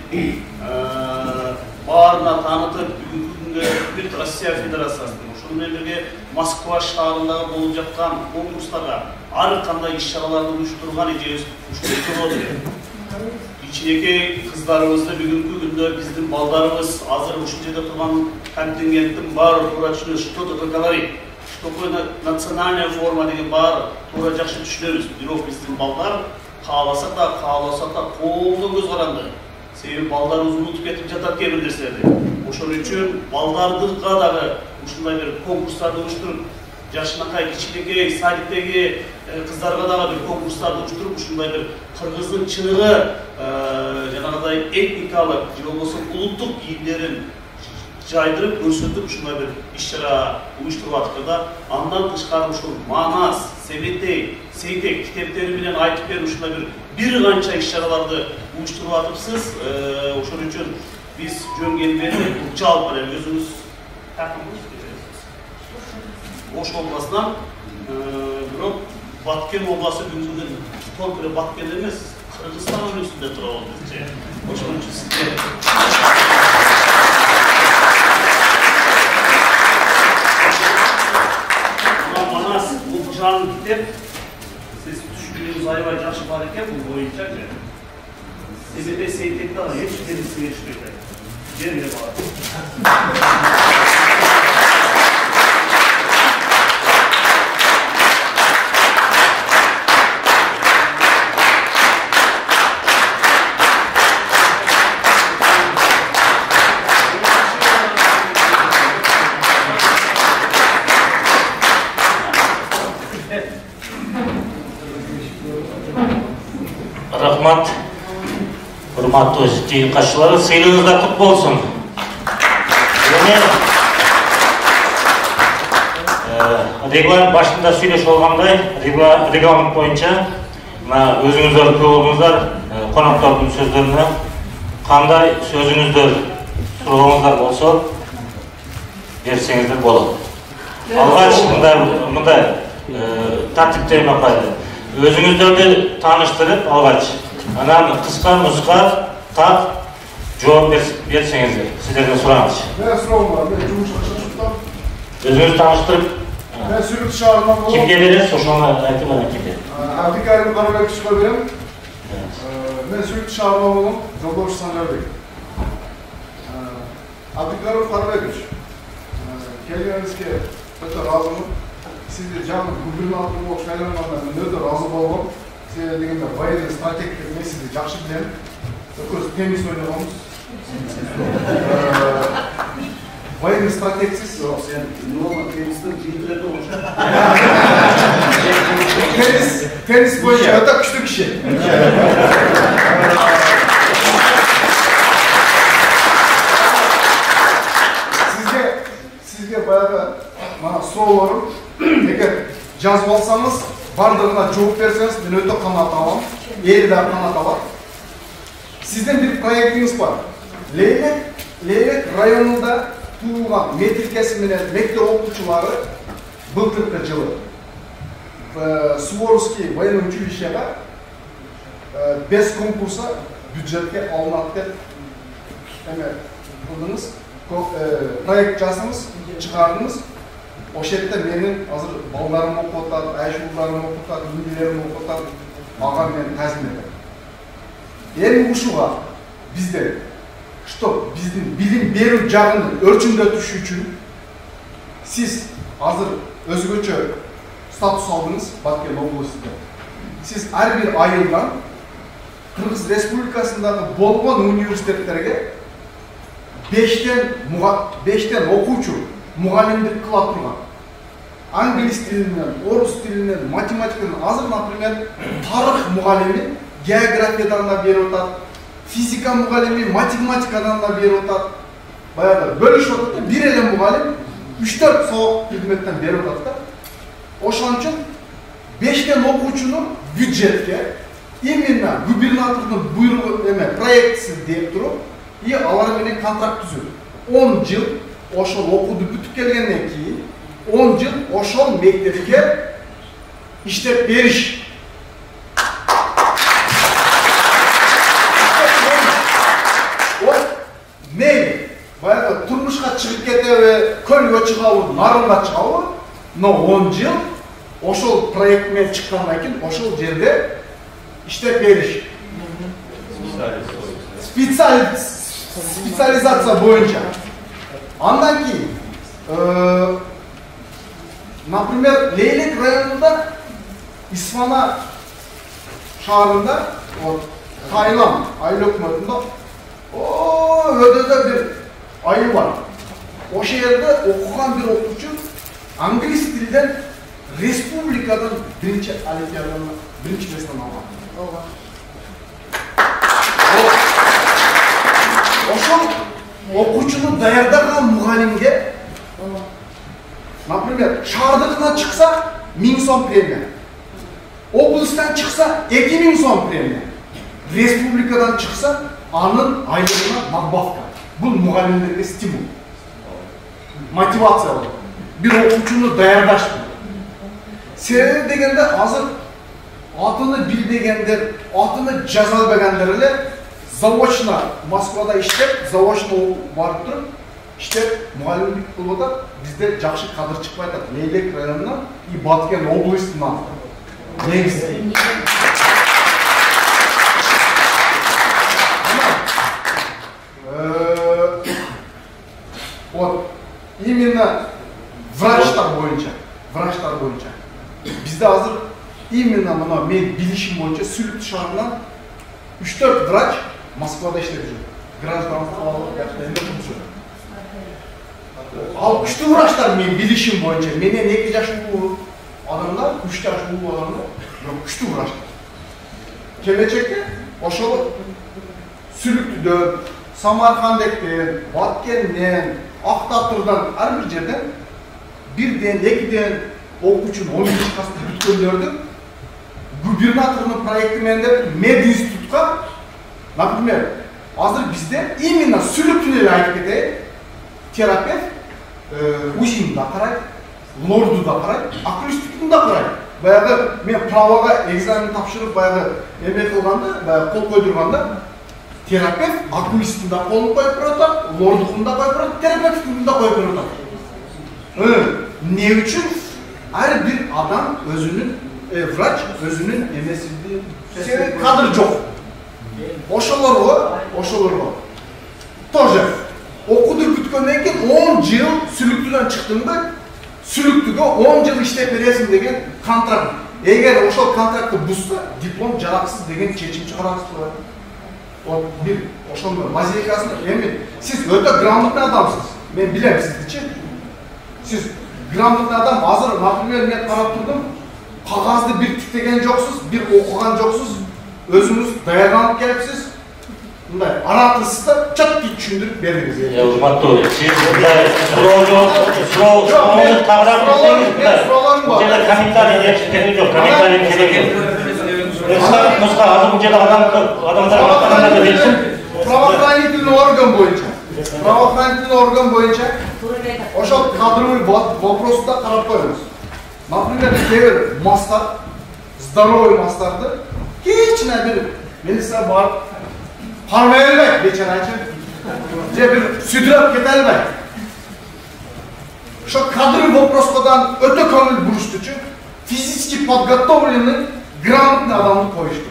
bağrına tanıtıp bugünkü bir Россия Federasyonunda şununla birge Moskva şaharında bulup жатқан konkurslara ар кандай иш-чараларды уюштурган эжебиз ушул кичинекей кыздарыбызды бүгүнкү күндө биздин балдарыбыз азыр ушул жерде турган контингенттин баары туура түшүнөт, что такое говорить, что такое национальная форма деген баары туура жакшы түшүнөбүз. Бирок биздин балдар кааласа да колдон көз каранды. Себеби балдарыбыз унутуп кетип жатат кээ бир нерселерди. Ошон үчүн балдардыга дагы ушундай бир конкурстарды уюштуруп, жашынакай кичинекей садиктеги кыздарга дагы бир конкурстарды уюштуруп, ушундай бир кыргыздын чыныгы жанагыдай этникалык же болбосо улуттук кийимдерин жайдырып көрсөтүп ушундай бир иш-чара уюштуруп атыпты да. Андан тышкары ушул Манас, Себетей, Сейтек китептери менен айтып берип ушундай бир канча иш-чараларды уюштуруп атыпсыз. Ошон үчүн биз жөн келбейли жалпы эле өзүңүз Ош областынан, бирок Баткен областы бүгүнкү только Баткен эмес, Кыргызстан өлкөсүндө турабыз бизче. Ошон үчүн сизге Манас бул жан китеп, сиз түшүнүүңүз аябай жакшы бар экен бул боюнча. Себеби Сейтекте дагы эч бир сиңиришпейт. Жерге бар. Рахмат, урматтуу жыйын катчылары, сыйлыгыңыздар кут болсун. Регламент башында сүйлөшүп алгандай, регламент боюнча өзүңүздөр күбө болдуңуздар, коноктордун сөздөрүнө кандай сөзүңүздөр, сурооңуздар болсо берсеңиздер болот. Алгач мындай тартипте эмне өзүңүздөрдү тааныштырып алгач, анан кыска-мыска так жооп берсеңиздер. Сиздерден сураңызчы. Мен суроом бар, мен жумушка чыгып Өзүңүз тааныштырып, мен Сүрүт шаарынан болом. Кимге бересиз? Ошону айтып анан кимге? Абдикарим Карабековичке берем. Мен Сүрүт шаарынан болом, Жолдош Санжарбек. Абдикарим Карабекович, келгениңизге өтө ыраазымын. Сизди жаңы губернатор болуп шайлангандан мен өтө ыраазы болгом. Себеби дегенде военный стратег деп мен сизди жакшы билем. Экөөбүз теннис ойногонбуз. Военный стратегсиз. Жок, сен нормал теннистин жыйынтырып болуш. Теннис боюнча өтө күчтүү киши. Сизге баягы мана суроолорум эгер жазып алсаңыз, бардыгына жооп берсеңиз, мен өтө канаат алам. Эл да канаат алат. Сиздин бир проектиңиз бар. Лейлек районунда туулган метрикеси менен мектеп окуучулары былтыркы жылы Суворовский военный училищега без конкурса бюджетке алынат деп кылдыңыз, проект жаздыңыз, чыгардыңыз. Ошол жерде менин азыр балдарым окуп атат, айшууларым окуп атат, инилерим окуп атат, ага мен тазим этем. Эми ушуга биздер что биздин билим берүү жагын өрчүндөтүш үчүн сиз азыр өзгөчө статус алдыңыз Баткен областында. Сиз ар бир айылдан Кыргыз Республикасындагы болгон университеттерге 5тен окуучу мугалимдик кыла турган. Англис тилинен, орус тилинен, математикадан, азыр, например, тарых мугалими географиядан да берип атат, физика мугалими математикадан да берип атат. Баягы бөлүшүп атат да, бир эле мугалим 3-4 соок предметтен берип атат да. Ошон үчүн 5тен окуучуну бюджетке именно губернатордун буйругу проектиси деп туруп, и алар менен контракт түзүп 10 жыл ошол окууду бүтүп келгенден кийин 10 жыл ошол мектепке иштеп бериш. Мейли, баягы турмушка чыгып кетеби, көлгө чыгабы, нарынга чыгабы, но 10 жыл ошол проект менен чыккандан кийин ошол жерде иштеп бериш. Специализация боюнча. Андан кийин, например, Лейлек районунда Исфана шаарында, Тайлам айыл өкмөтүндө Ödede bir ayı var. O şehirde okuyan bir okuyucu İngiliz dilden Respublika'dan birinci olimpiyadanın birinci besini aldı. O okuyucunu dayardagan muğalimge например, şehirden çıksa 1000 son premiya. Облыстан çıksa 2000 son premiya. Respublikadan çıksa anın aylığına nadbafka. Bu muğalimlerine stimul. Motivasiya olur. Bir okuyucunu dayardaş mı? Sebebi degende hazır atını bildegenler, atını жазалбагандар zavochna Moskvada işlep, zavochna barıp turup işlep muğalimlik kılıda bizde жақсы kadr çıkmay da Leylek rayonundan и Баткен областынан негізі. Вот именно врачтар бойынша bizde hazır именно мына мен билишим бойынша Сүлік шаарынан 3-4 врач Москвада иштеп жүр. Гражданство алып жакта тұрып жүр. Ал күчтүү врачтар мен билишим бойынша менен 2 жаш улуу адамдар, 3 жаш улуу адамдар, бирок күчтүү врачтар. Келечекте ошол Сүлүктүдөн, Самаркандектен, Баткенден, Актатырдан ар бир жерден бирден, экиден окуучу 12 класста бүткөндөрдү губернатордун проекти менен мединститутка, например, азыр бизде именно Сүлүктүн эле айтып кетейин, терапевт УЗИ да карайт, лорду да карайт, окулистиктин да карайт. Баягы мен правага экзамен тапшырып, баягы эме кылганда, баягы кол койдурганда, терапевт окулисттин да колун коюп турат, лордукун да коюп турат, терапевттин да коюп турат. Не үчүн ар бир адам өзүнүн врач өзүнүн эмесинде кадр жок. Ошолорго тоже окуду бүткөндөн кийин 10 жыл Сүлүктүдөн чыктыңбы, Сүлүктүгө 10 жыл иштеп бересиң деген контракт. Эгер ошол контрактты бузса, диплом жараксыз деген чечим чыгарабыз. Вот бир ошондой лазейкасын эми сиз өтө грамотный адамсыз. Мен билем сиздичи. Сиз грамотный адам, азыр, например, мен карап турдум, кагазды бир тиктеген жоксуз, бир окуган жоксуз, өзүңүз даярданып келипсиз. Мындай аратысыз да чатки түшүндүрүп бердиңиз. Урматтуу, сиз мындай суроону тагырак берсеңиз, мына комментарий жетишкени жок, комментарий кереги жок. Муска азыр бул жерде адамдар каттаганда берсин. Правоохранительный орган боюнча ошол кадровый вопросуда карап коебуз. Например, кээ мастар, здоровый мастарды кечине бир милиция барып кармай элбейт, бечарачы. Же бир сүдүрөп кете элбейт. Ошо кадровый вопроскадан өтө көңүл буруштучу, физически подготовленный, грамотный адамды коюшту.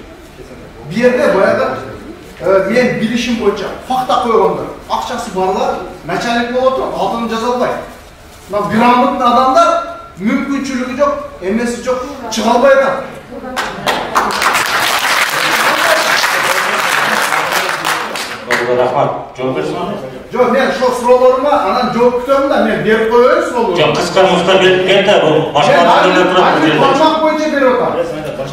Бу жерде баягы мен билишим боюнча факта койгондор, акчасы барлар начальник болуп отуруп, алтын жаза албайт. Мына грамотный адамдар мүмкүнчүлүгү жок, эмеси жок, чыга албай атат. Рахмат, жооп берсиңиз. Жок, мен ошол суроолорума анан жооп күтөм да, мен берип коеюн суроолорду. Жок, кыска муска берип келди, бул башка адамдар турат. Тармак боюнча берип атам.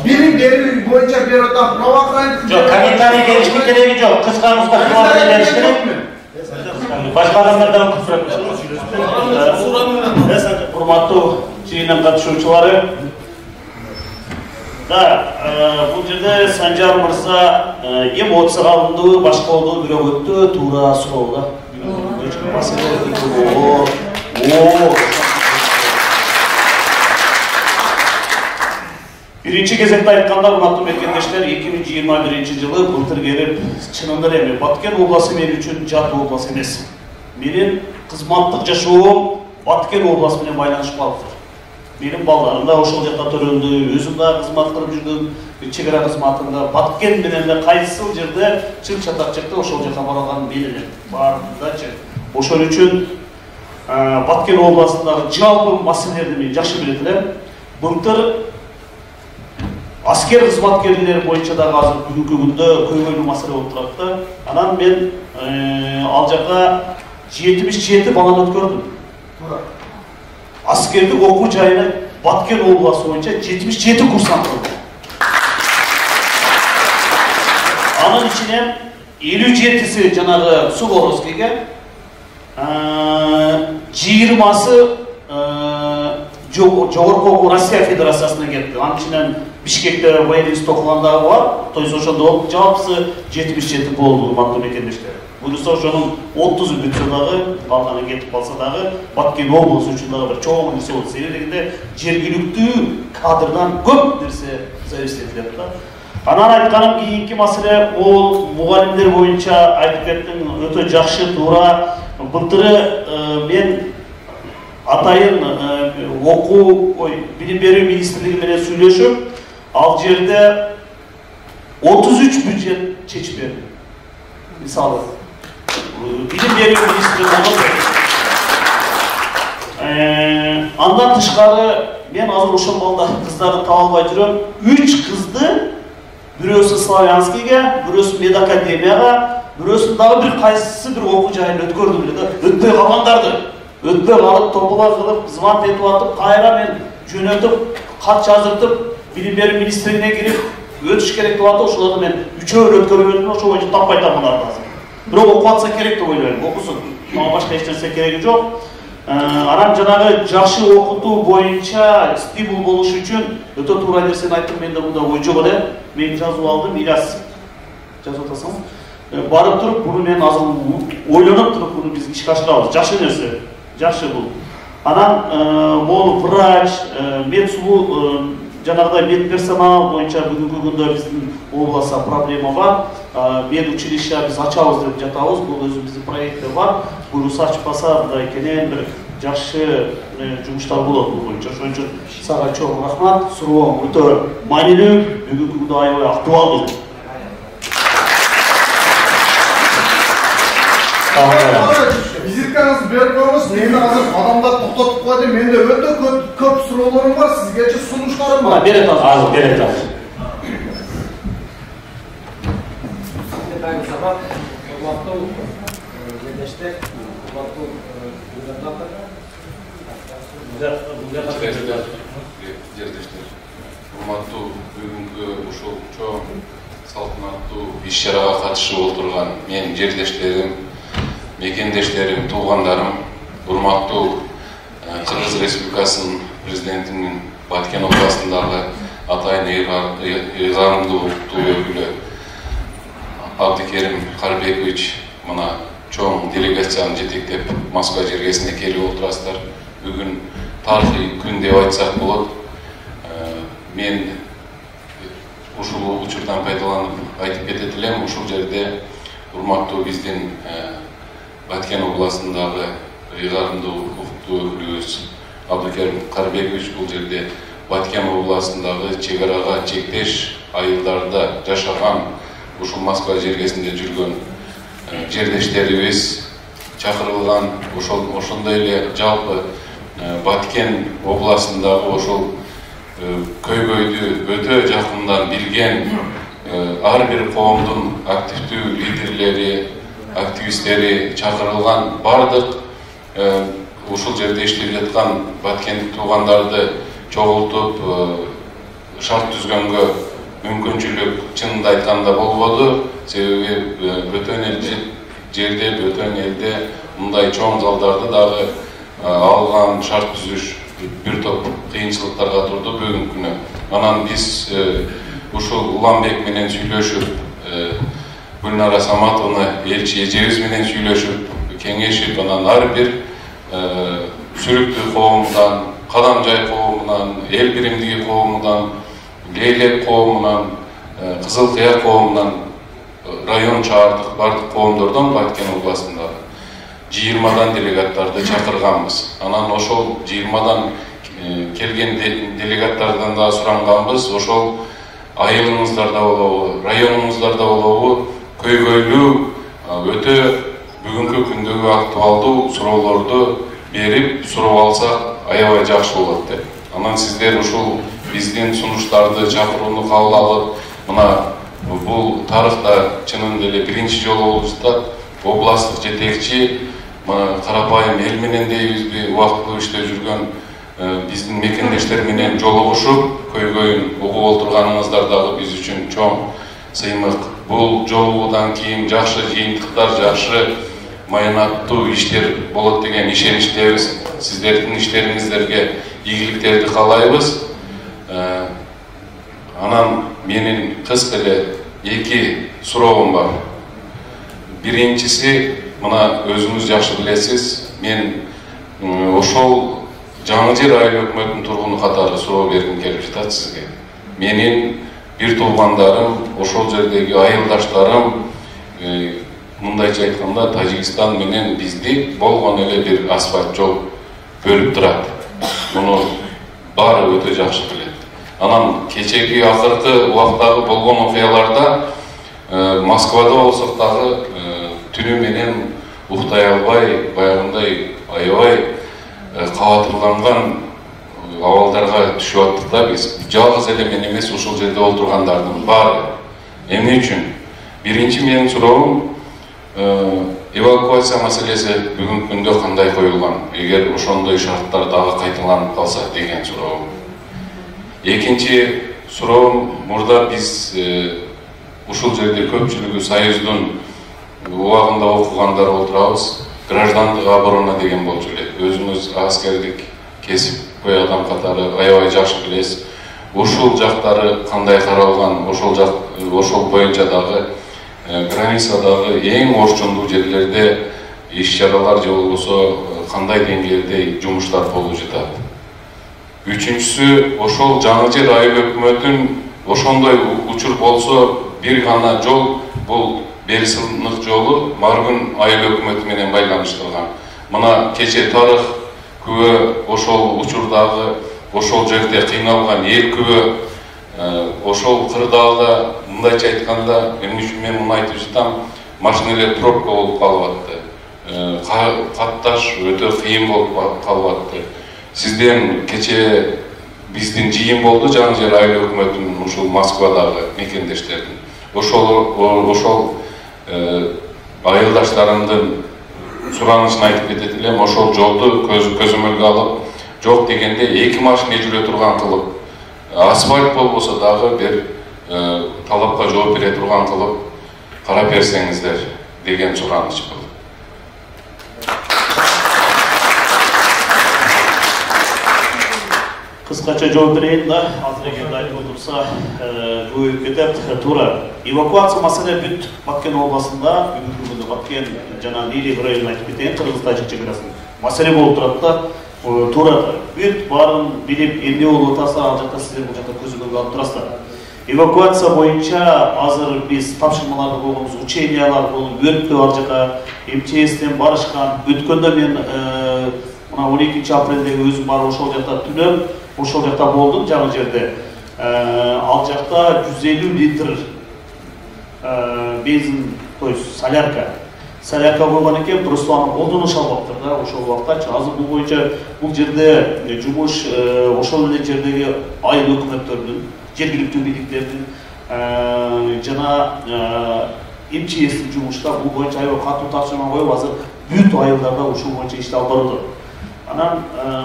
Билим берүү боюнча берип атам. Правоохранительный. Жок, комментарий беришке кереги жок. Кыска муска суроолор бериш керек. Башка адамдардан күтүп. Урматтуу жыйынга катышуучулары, бул жерде Санжар мырза эмоцияга алынды, башка болду, бирок өтө туура суроо да. Биринчи кезекте айтканда, урматтуу мекендештер, 2021-жылы былтыр келип, чынында эми Баткен областы мен үчүн жат област эмес. Менин кызматтык жашоом Баткен областы менен байланыштуу. Менин балдарым да ошол жакта төрөлдү, өзүм да кызмат кылып жүрдүм, чек ара кызматында. Баткен менен да кайсыл жерде чын чатак жакта ошол жака барган менен бардачы. Ошол үчүн Баткен областындагы жалпы маселелерди мен жакшы билет элем. Былтыр аскер кызматкерлери боюнча дагы азыр бүгүнкү күндө көйгөйлүү маселе болуп турат да. Анан мен ал жака 77 баланы өткөрдүм. Аскердик окуу жайына Баткен областы боюнча 77 курсант кылдым. Анын ичинен 57-си жанагы Суворовскийге, 20-сы Жогорку Россия Федерациясына кетти. Анын ичинен Бишкекте военный окугандары бар. То есть ошондо жалпысы 77 болду, урматтуу мекендештер. Буюрса ошонун 30-ы бүтсө дагы, калганы кетип калса дагы, Баткен облусу үчүн дагы бир чоң нерсе болду. Себеби дегенде жергиликтүү кадрдан көп нерсе зависит этет да. Анан айтканым кийинки маселе бул мугалимдер боюнча айтып кеттим, өтө жакшы, туура. Былтыры мен атайын билим берүү министрлиги менен сүйлөшүп, ал жерде 33 бюджет чечип берди. Мисалы, билим берүү министрлиги андан тышкары мен азыр ошол балда кыздарды таба албай жүрөм. 3 кызды, бирөөсү Славянскийге, бирөөсү Медакадемияга, бирөөсүн дагы бир кайсысы бир окуу жайын өткөрдүм эле да. Өтпөй калгандарды өтпөй калып топола кылып, звонок этип атып, кайра мен жөнөтүп, кат жаздыртып, билим берүү министрлигине кирип өтүш керек деп атып, ошолорду мен 3-өөр өткөрүп өттүм, ошол боюнча таппай атамын азыр. Бирок окуп атса керек деп ойлойм, окусун. Мага башка эч нерсе кереги жок. Анан жанагы жакшы окутуу боюнча стимул болуш үчүн өтө туура нерсени айттым, менде мында ой жок эле. Мен жазып алдым, Ильяс. Жазып атасың. Барып туруп, буну мен азыр ойлонуп туруп, буну биз ишке ашырабыз. Жакшы нерсе. Жакшы бул. Анан могу врач, медсулуу жанагыдай медперсонал боюнча бүгүнкү күндө биздин областта проблема бар. Медучилище биз ачабыз деп жатабыз. Бул өзүбүздүн проектте бар. Буюрса ачпаса мындай кенен бир жакшы жумуштар болот бул боюнча. Ошон үчүн сага чоң рахмат. Суроом өтө маанилүү, бүгүнкү күндө аябай актуалдуу. Визиткаңызды берип коюңуз. Мени азыр адамдар токтотуп койду. Менде өтө көп суроолорум бар. Сизгечи сунуштарым бар. Берет азыр, берет азыр. Урматтуу жерлештер, урматтуу жерлештер, урматтуу бүгүнкү ушул чоң салтанаттуу иш-чарага катышып отурган мен жерлештерим, мекендештерим, туугандарым, урматтуу Кыргыз Республикасынын президентинин Баткен областындагы атайын ыйгарымдуу өкүлү Абдикерим Карбекович мына чоң делегацияны жетектеп Москва жергесине келип отурасыздар. Бүгүн тарыхый күн деп айтсак болот. Мен ушул учурдан пайдаланып айтып кетет элем, ушул жерде урматтуу биздин Баткен областындагы ыйгарымдуу укуктуу өкүлүбүз Абдикерим Карбекович бул жерде Баткен областындагы чек арага чектеш айылдарда жашаган ушул Москва жергесинде жүргөн жерлештерибиз чакырылган. Ошондой эле жалпы Баткен областындагы ошол көйгөйдү өтө жакындан билген ар бир коомдун активдүү лидерлери, активисттери чакырылган. Бардык ушул жерде иштеп жаткан баткендик туугандарды чогултуп шарт түзгөнгө мүмкүнчүлүк чынында айтканда болбоду. Себеби бөтөн жерде, бөтөн элде мындай чоң залдарды дагы алган, шарт түзүш бир топ кыйынчылыктарга турду бүгүнкү күнү. Анан биз ушул Уланбек менен сүйлөшүп, Гүлнара Саматовна элчи эжебиз менен сүйлөшүп, кеңешип, анан ар бир Сүрүктүү коомунан, Кадамжай коомунан, Эл биримдиги коомунан, Лейлек коомунан, Кызыл Кыя коомунан, район шаардык бардык коомдордон Баткен областындагы 20дан делегаттарды чакырганбыз. Анан ошол 20дан келген делегаттардан да суранганбыз. Ошол айылыңыздарда болобу, районуңуздарда болобу көйгөйлүү, өтө бүгүнкү күндөгү актуалдуу суроолорду берип, сурап алсак аябай жакшы болот деп. Анан сиздер ушул биздин сунуштарды, чакырууну кабыл алып, мына бул тарыхта чынында эле биринчи жолу болуп жатат. Областтык жетекчи карапайым эл менен дейбизби, убактылуу иштеп жүргөн биздин мекендештер менен жолугушуп, көйгөйүн угуп отурганыңыздар дагы биз үчүн чоң сыймык. Бул жолугуудан кийин жакшы жыйынтыктар, жакшы маянаттуу иштер болот деген ишеничтебиз. Сиздердин иштериңиздерге ийгиликтерди каалайбыз. Анан менин кыска эле эки суроом бар. Биринчиси, мына өзүңүз жакшы билесиз, мен ошол Жаңы Жер айыл өкмөтүнүн тургуну катары суроо бергим келип жатат сизге. Менин бир туугандарым, ошол жердеги айылдаштарым, мындайча айтканда Тажикстан менен бизди болгон эле бир асфальт жол бөлүп турат. Муну баары өтө жакшы билет. Анан кечеги акыркы убактагы болгон окуяларда Москвада болсок дагы түнү менен уктай албай, баягындай аябай кабатырланган абалдарга түшүп аттык да биз. Жалгыз эле мен эмес, ушул жерде олтургандардын баары. Эмне үчүн? Биринчи менин суроом, эвакуация маселеси бүгүнкү күндө кандай коюлган? Эгер ошондой шарттар дагы кайталанып калса деген суроом. Экинчи суроом, мурда биз ушул жерде көпчүлүгү Союздун убагында окугандар отурабыз. Граждандык оборона деген болчу эле. Өзүңүз аскердик кесипкөй адам катары аябай жакшы билесиз. Ушул жактары кандай каралган? Ошол боюнча дагы границадагы эң орчундуу жерлерде иш-чаралар же болбосо кандай деңгээлде жумуштар болуп жатат? Үчүнчүсү, ошол Жаңы Жер айыл өкмөтүн ошондой учур болсо бир гана жол, бул Берсылнык жолу Маргун айыл өкмөтү менен байланыштырган. Мына кече тарых күбө, ошол учурдагы, ошол жерде кыйналган эл күбө, ошол кырдаалда, мындайча айтканда, эмне үчүн мен муну айтып жатам, машинелер пробка болуп калып атты. Катташ өтө кыйын болуп калып атты. Сизден кече биздин жыйын болду Жаңы Жер айыл өкмөтүнүн ушул Москвадагы мекендештердин. Ошол айылдаштарымдын суранышын айтып кетет элем, ошол жолду көзөмөлгө алып, жок дегенде 2 машина жүрө турган кылып, асфальт болбосо дагы бир талапка жооп бере турган кылып карап берсеңиздер деген сураныш бул. Кыскача жооп берейин да, азыр эгерде айтып отурса, көбөйүп кетет. Туура. Эвакуация маселе бүт Баткен областында, бүгүнкү күндө Баткен жана Нилик районун айтып кетейин, Кыргыз-Тажик чекарасында маселе болуп турат да. Туура. Бүт баарын билип, эмне болуп атса, ал жакта сиздер бул жакта көзөмөлгө алып турасыздар. Эвакуация боюнча азыр биз тапшырмаларды болгонбуз, учениялар болуп, өрттө ал жака МЧСтен барышкан. Өткөндө мен мына 12 апрелдеги өзүм барып ошол жакта түнөм, ошол жакта болдум Жаңы Жерде. Ал жакта 150 литр бензин, то есть солярка койгон экен, просто аны колдоно шалбаптыр да, ошол убактачы. Азыр бул боюнча бул жерде жумуш ошол эле жердеги айыл өкмөттөрүнүн, жергиликтүү бийликтердин жана МЧСтин жумушта бул боюнча аябай катуу тапшырма коюп, азыр бүт айылдарда ушул боюнча ишти алып барып атат. Анан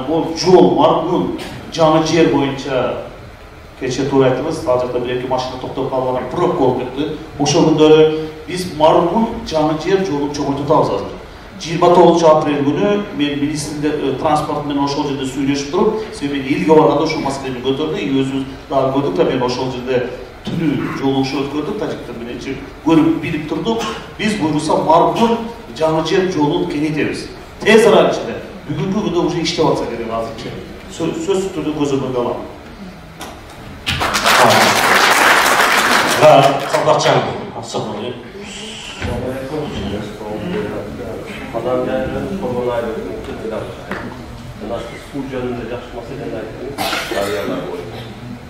бул жол Маргун Жаңы Жер боюнча кече туура айттыңыз, ал жакта бир-эки машина токтоп калган, пробка болуп кетти. Ошол күндөрү биз Маргун Жаңы Жер жолун чоңойтабыз азыр. 29 апрель күнү мен министрлер транспорт менен ошол жерде сүйлөшүп туруп, себеби мен элге барганда ошол маселени көтөрдүм, өзүбүз дагы көрдүк да, мен ошол жерде түнү жолугушуу өткөрдүк, тажиктер менен көрүп билип турдук. Биз буйруса Маргун Жаңы Жер жолун кеңейтебиз. Тез арада ичинде. Бүгүнкү күндө уже иштеп атса керек азырча. Сөзсүз түрдө көзөмөлгө алам. Салбакчан, Асылбек. Адам жайынан коргон айылын кытыдап. Жана суу жөнүндө жакшы маселени айттыңыз. Дарыялар боюнча.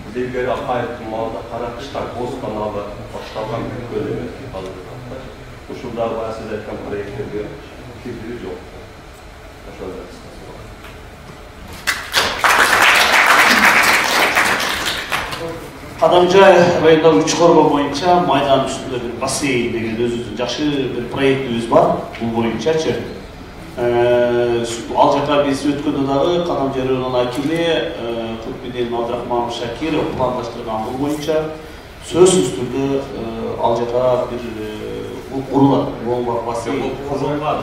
Биз илгери акайыктын маалда кара кыштак боз каналы башталган бүткөн эмес калды. Ушулдагы баягы сиз айткан проекттерге кирдири жок. Ошол Кадамжай районунда үч корго боюнча майдан үстүндө бир бассейн деген өзүбүздүн жакшы бир проектибиз бар. Бул боюнчачы. Ал жака биз өткөндө дагы Кадамжай районунун акими Кутбиден Абдрахманов Шакиров пландаштырган бул боюнча сөзсүз түрдө ал жака бир курулат. Бул бассейн кызылган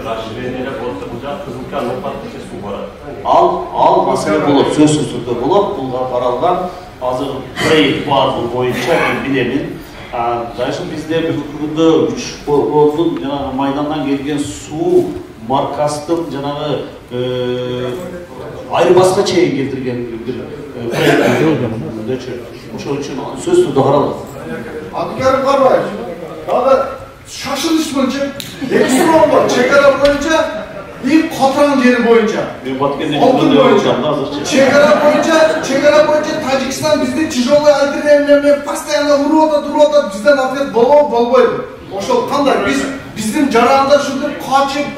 расширение болсо бул жак кызылкан укатчы суу барат. Ал маселе болот, сөзсүз түрдө болот. Булга каралган азыр проект бар бул боюнча мен билемин. Дальше бизде бүгүнкү күндө 3 кордун жанагы майдандан келген суу маркастын жанагы айырбаска чейин келтирген бир проект. Ошол үчүн сөз түрдө каралат. Абдыкарим Карбаев, дагы шашылыш боюнча эки суроо бар. Чекара боюнча и Катыран жери боюнча. Алтын боюнча. Чегара боюнча Тажикстан бизди тяжелый альтернативамен постоянно уруп атат, бизден ответ болбойбу. Ошол кандай биздин жарандар ушинтип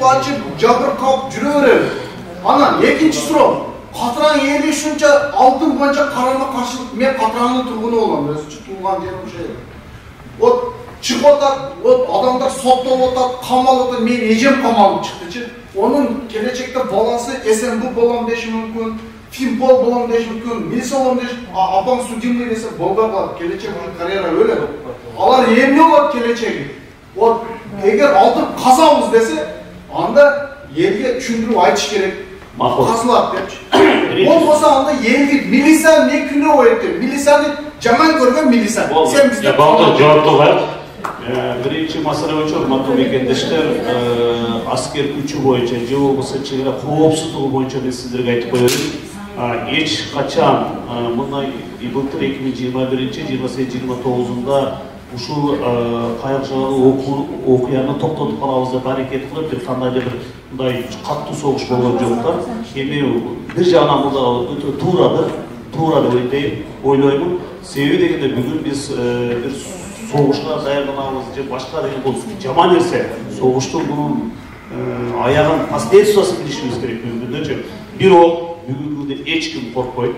качып, жабыркап жүрө береби. Анан экинчи суроо. Катыран эли ушунча алтын боюнча карама каршылык. Мен Катырандын тургуну болом, өзүчө туулган жерим ошо эл. Вот чыгып атат, вот адамдар соттолуп атат, камалып атат. Мен эжем камалып чыктычы. Onun gelecekte balası SMB bolam deşi mümkün, Finpol bolam deşi mümkün, Milisa bolam deşi, apan судимli dese Bolgar var, gelecek onun kariyeri öyle. Alar yemli olur geleceği. O eğer altın kazanımız dese, anda yerge düşündürüp aytış gerek. Kasılat demiş. Olmasa anda yerge, Milisa ne günü o etti? Milisa'nı caman görgen Milisa. Sen bizde kaldı. Cevapta var. Birinci masala boyunca urmаттуу мекендештер, аскер күчү боюнча же болбосо чек ара коопсуздугу боюнча мен сиздерге айтып коеюн. Эч качан мындай былтыр 2021-28-29-да ушул кайык жагылуу окуяны токтотуп калабыз деп аракет кылып бир кандайдыр бир мындай каттуу согуш болгон жок да. Эми бир жагынан бул дагы өтө туура деп ойлоймун. Себеби дегенде бүгүн биз бир soğuşlar dayanamamız için başka bir bu jamon nerse soğuştun bunun ayağın последствиясын bilişimiz gerek mümkün. Bir o бүгүнгүдө эч ким коркпой.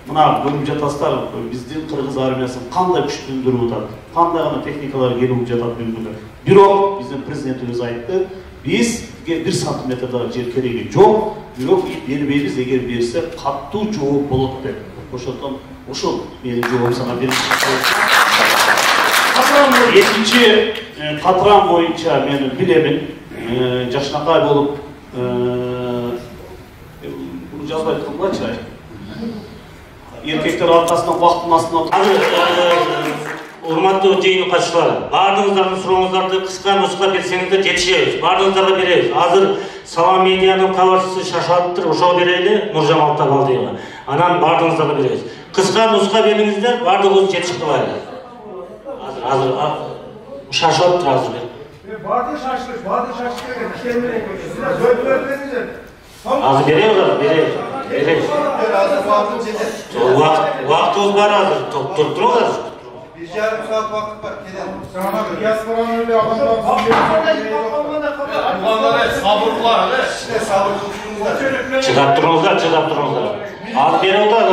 Мына көрүп жатасыздар биздин кыргыз армиясын кандай күчтөндүрүп атат, кандай гана техникалар келип жатат бүгүнгүдө. Бирок биздин президентибиз айтты, бизге 1 сантиметр дагы жер кереги жок, бирок бербейбиз, эгер берсе каттуу жооп болот деп. Ошондон ошол менин жообум сага берилет. Екінші Катыран боюнча мен билемин, жакшынакай болуп буну жазбай тургулачы. Эркектер аркасынан убактын астына урматтуу жыйын катчылар, баардыгыңыздардын сурооңуздарды кыска нуска берсеңиздер жетишебиз. Баардыгыңыздарга беребиз. Азыр Салам медианын кабарчысы шашаттыр, ошого берели Нуржамал Табалдиева. Анан баардыгыңыздарга беребиз. Кыска нуска бериңиздер, баардыгыбыз жетишип калайлы. Hazır, şaşırttır hazır. Vardı şaşırır kendine göre. Hazır veriyorlar. Vaktimiz var hazır, tuttururlar. Bir yarım saat vakit var, gidelim. Sana diasporanın öyle adamlar sabırlar, işte sabır kurşunlar. Çıkarttırırlar. Az veriyorlar.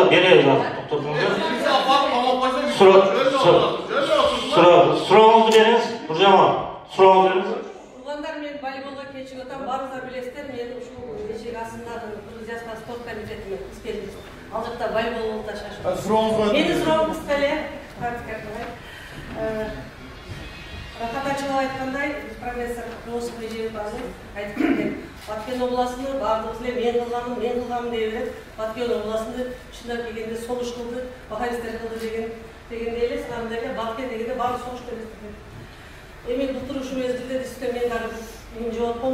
Сурооңузду бериңиз, Нуржамал. Сурооңузду бериңиз. Туугандар, мен волейболго кечип атам, баарыңыздар билесиздер, мен ушул эшик астындагы Кыргыз спорт комитетинин ишкербиз. Ал жакта волейбол болуп ташашып. Менин суроом кыска эле, Рахат Ачылов айткандай, профессор Кылычбек Эжебаев айтып кеткен. Баткен областыны баардыгыбыз эле мен кылгам дей берет. Баткен областыны чындап келгенде согуш кылды, бахаристер кылды дегенде эле сынамда эле Баткен дегенде баары согуш эмес. Эми былтыр ушул мезгилде дисте мен дагы менин жооптом,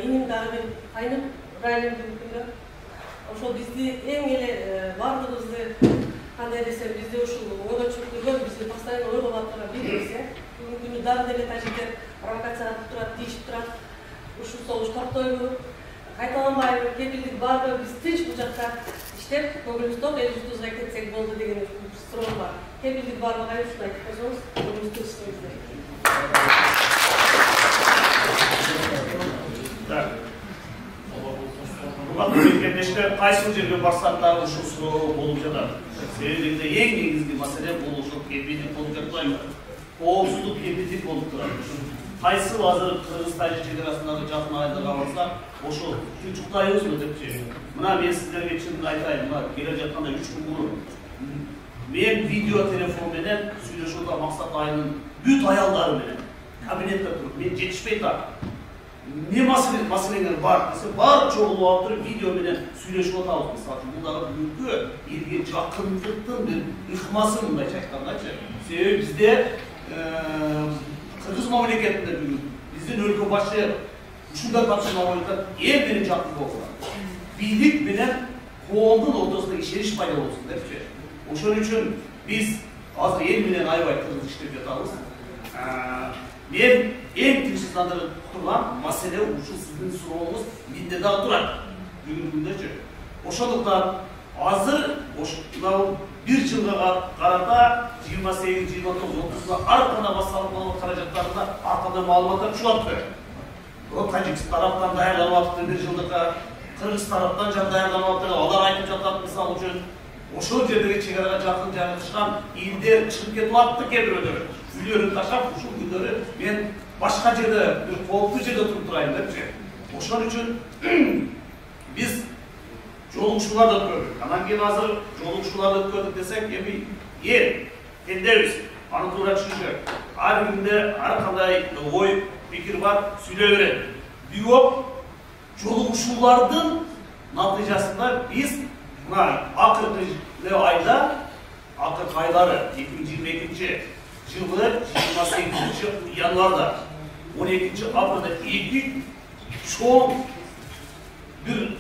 иним дагы мен айнып райондун күндө ошол бизди эң эле баардыгыбызды кандай десем бизди ушул ойго чөктүргөн, бизди постоянно ойго батырган бир нерсе. Бүгүнкү күнү дагы деле тажиктер провокация кылып турат, тийишип турат. Ушул согуш токтойбу, кайталанбайбы, кепилдик барбы, биз тынч бул жакта иштеп, көңүлүбүз ток, элибизге кетсек болду деген суроо бар. Кепилдик барбы, кайсы ушуну айтып койсоңуз, көңүлүбүз тынчтайбыз. Урматтуу мекендештер, жерде кайсы жерге барсак дагы ушул суроо болуп жатат. Себеби эң негизги маселе бул ошол кепилдик болуп жатпайбы? Коопсуздук кепилдик болуп турат. Кайсы азыр Кыргыз-Тажик чегарасындагы жакын айылдарга барсак, ошол чучуктайбызбы депчи. Мына мен сиздерге чын айтайын, мына келе жатканда 3 күн мурун мен видео телефон менен сүйлөшүп атам Максат айылынын бүт аялдары менен кабинетте туруп, мен жетишпей атам. Не маселеңер бар десе, бар чогулуп алып туруп видео менен сүйлөшүп атабыз. Мисалы, бул дагы бүгүнкү элге жакындыктын бир ыкмасы мындайча айткандачы. Себеби бизде Кыргыз мамлекетинде бүгүн биздин өлкө башы ушундай тапшырма коюлат, эл менен жакын болсун. Бийлик менен коомдун ортосунда ишенич пайда болсун депчи. Ошон үчүн биз азыр эл менен аябай тыгыз иштеп жатабыз. Мен эң тынчсыздандырып турган маселе ушул сиздин сурооңуз менде дагы турат. Бүгүнкү күндөчү. Ошондуктан азыр ошол бир жылга карата 28, 29, 30 ар кандай басалык каражаттарында ар кандай маалыматтар чыгып турат. Бирок Тажикстан тараптан даярданып атты бир жылдыкка, Кыргыз тараптан жана даярданып атты. Алар айтып жатат мисалы үчүн ошол жердеги чегарага жакын жайгашкан элдер чыгып кетип атты кээ бирөөлөр. Үйлөрүн таштап ушул күндөрү мен башка жерде бир кооптуу жерде туруп турайын депчи. Ошон үчүн биз жолугушууларды өткөрдүк. Анан кийин азыр жолугушууларды өткөрдүк десек, эми эл тендебиз. Аны туура түшүнүшөт. Ар кимде ар кандай ой, пикир бар, сүйлөй берет. Бирок жолугушуулардын натыйжасында биз мына акыркы айда, акыркы айлары 2022 жылы 28 январда 12 апрелде эки чоң бир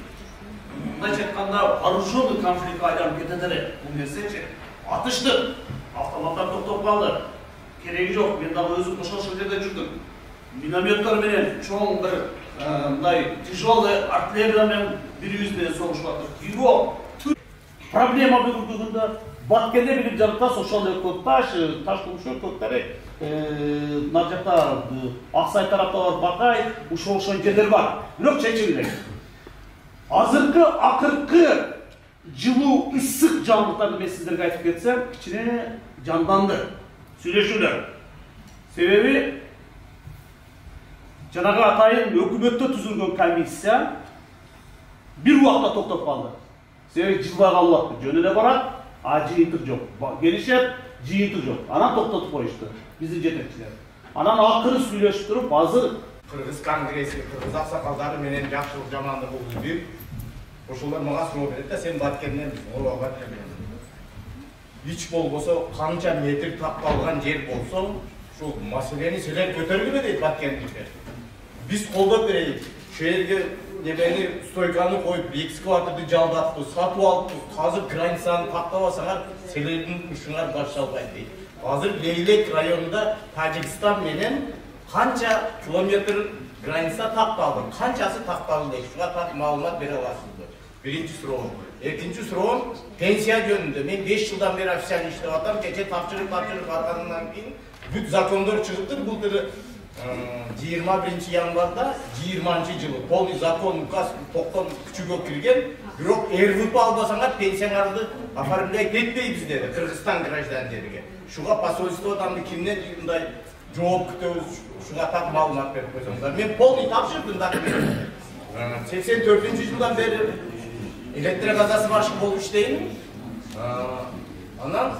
мындайча айтканда вооруженный конфликтке айланып кетет эле. Бул нерсечи атыштык, автоматтар токтоп калды. Кереги жок, мен дагы өзүм ошол жерде жүрдүм. Минометтор менен чоң бир мындай тяжелый артиллерия менен бирибиз менен согушуп аттык. Бирок проблема бүгүнкү күндө Баткенде билип жатат, ошол көп таш кумшөк көктөрү мына жакта Аксай тарапта бар, Бакай, ошол жерлер бар. Бирок чечилген. Азыркы акыркы жылуу ысык жаңылыктарды мен сиздерге айтып кетсем, кичине жанданды сүйлөшүүлөр. Себеби жанагы атайын өкмөттө түзүлгөн комиссия бир убакта токтоп калды. Себеби жылга калып атты, жөн эле барат. Жыйынтык жок. Келишет, жыйынтык жок. Анан токтотуп коюшту биздин жетекчилер. Анан акыры сүйлөшүп туруп, азыр Кыргыз конгресси, кыргыз аксакалдары менен жакшылык жамандыгы үзүп, ошолор мага суроо берет да, сен Баткенден Оралга келген. Hiç болбосо канча метр тапталган жер болсо, ушул маселени силер көтөргүлө дейт Баткендиктер. Биз колдоп берейик. Şu yerге немени стойканы коюп, экскаваторду жалдапты, сатып алыппыз. Азыр границаны тактабасаңар, силердин ушуңар барыша албайт дейт. Азыр Лейлек районунда Тажикстан менен канча километр граница такталды, канчасы такталды дейт. Шуга так маалымат бере аласызбы? Биринчи суроом. Экинчи суроом, пенсия жөнүндө. Мен 5 жылдан бери официально иштеп атам. Кече тапшырык аркандан кийин бүт закондор чыгыптыр. Бул 21 январда 20 жылы полный закон указ токтон күчүгө кирген. Бирок РВП албасаңар пенсияңарды оформлять этпейбиз деди Кыргызстан граждандерге. Шуга посольстводан кимден мындай жооп күтөбүз, шуга так маалымат берип койсоңуздар. Мен полный тапшырдым документ. 84-жылдан бери электрогазасы башкы болуп иштейм. Анан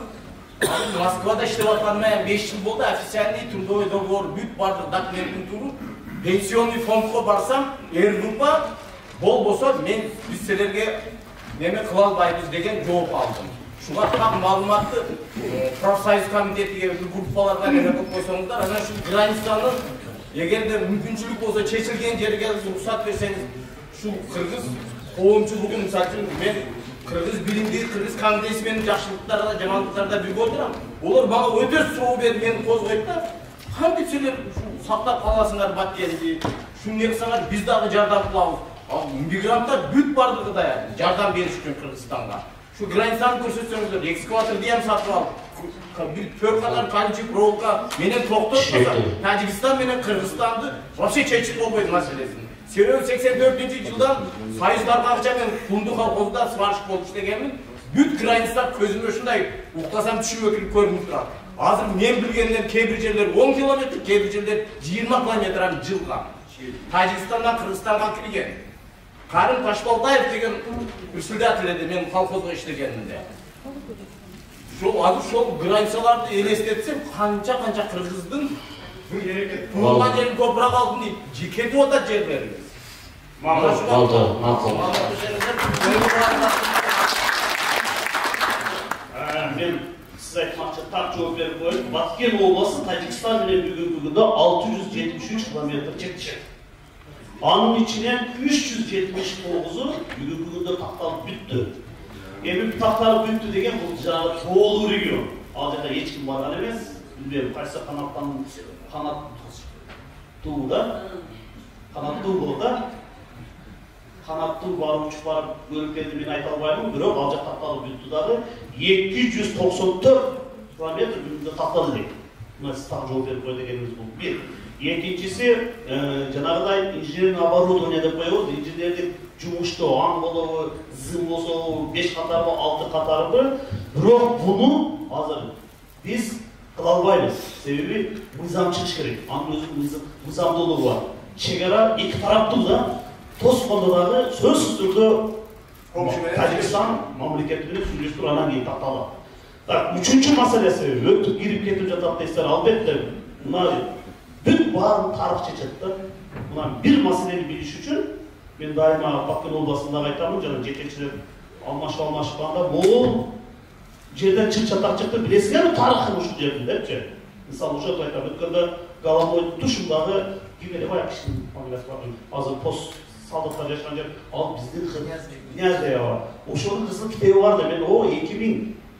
Москвада иштеп атканыма 5 жыл болду, официальный трудовой договор бүт бардык документин туруп, пенсионный фондко барсам, РВП болбосо мен биз силерге неме кыла албайбыз деген жооп алдым. Шуга так маалыматты профсоюз комитетиге группаларга неме кылып койсоңуздар, анан ушул границанын эгерде мүмкүнчүлүк болсо чечилген жерге уруксат берсеңиз, ушул кыргыз коомчулугун мисалы мен Kırgız bilimdi, Kırgız Kongresi menин жакшылыктарда, жамандыктарда бирге отурам. Олар мага өтө суроо берип мени козгойт да. Кантип силер сактап каласыңар Баткенди? Шуну нерсеңер биз дагы жардам кылабыз. Мигранттар бүт бардыгы да жардам бериш үчүн Кыргызстанга. Şu границаны көрсөтсөңүздөр, экскаватор дем сатып алып, bir Pörkalar Tanjik Rolka menen toktotmasa Tacikistan menen Kırgızstanды вообще чечип болбойт маселесин. Себеби 84-жылдан союздарга акча менен кунду колхозда сварщик болуп иштегенмин. Бүт границалар көзүмө ушундай уктасам түшүп өтүп көрүнүп турат. Азыр мен билгенден кээ бир жерлер 10 километр, кээ бир жерлер 20 километр жылга. Тажикстандан Кыргызстанга кирген. Карым Ташбалтаев деген председатель эди мен колхозго иштегенимде. Азыр шол границаларды элестетсем канча кыргыздын туылган жерин топурак алдым дейт. Кетип атат жерлерибиз. Мен siz aytmakçı tak cevap verip koyup, Batken olması Tacikistan ile bugünkü günde 673 kilometre çekti. Anın içine 379'u bugünkü günde taktalıp bitti. Emin taktalıp bitti degen bu Doğulu region. Adeta hiç kim var emez. Bilmiyorum kaçsa kanat tuğda, kanat tuğda, kanatlı barım uçup bölüklerini ben ayta albayım, biri alacak taktalı büyüttüleri 294 kilometre günde taktalı değil. Buna siz tak cevap verip koyduğunuz bu. Bir. İkincisi, janagıday injinerin оборудование деп koyuyoruz. İnjinerlik cumuştu, angolu, zımbosu, 5 katarı, 6 katarı. Bırak bunu hazır. Biz kılalbayız. Sebebi nizam çıkış gerek. Anın özü nizam dolu var. Çegara iki taraflı da Toskondaдағы сөзсіз түрде Тәжікстан мемлекетімен сөйлестіру анан кейін тақталады. Үшінші мәселесі өтіп кирип кетіп жатат дейсіздер, албетте мына бүт барын тарих шешеді. Мына бір мәселені біліш үшін мен дайыма Баткен облысындағы айтамын, жаңа жетекшілер алмашып-алмашқанда бұл жерден чыр-чатақ шықты, білесіңер ме тарихын ұшы жердің депші. Мысалы ұшы айтамын, өткенде Галамойдың тұшындағы кемелі баяқ кішінің маңғасы бардың, азыр пост Салдықта жашқан жер, ал біздің князьдей бар. Ошоның қызыл кітебі бар да, мен о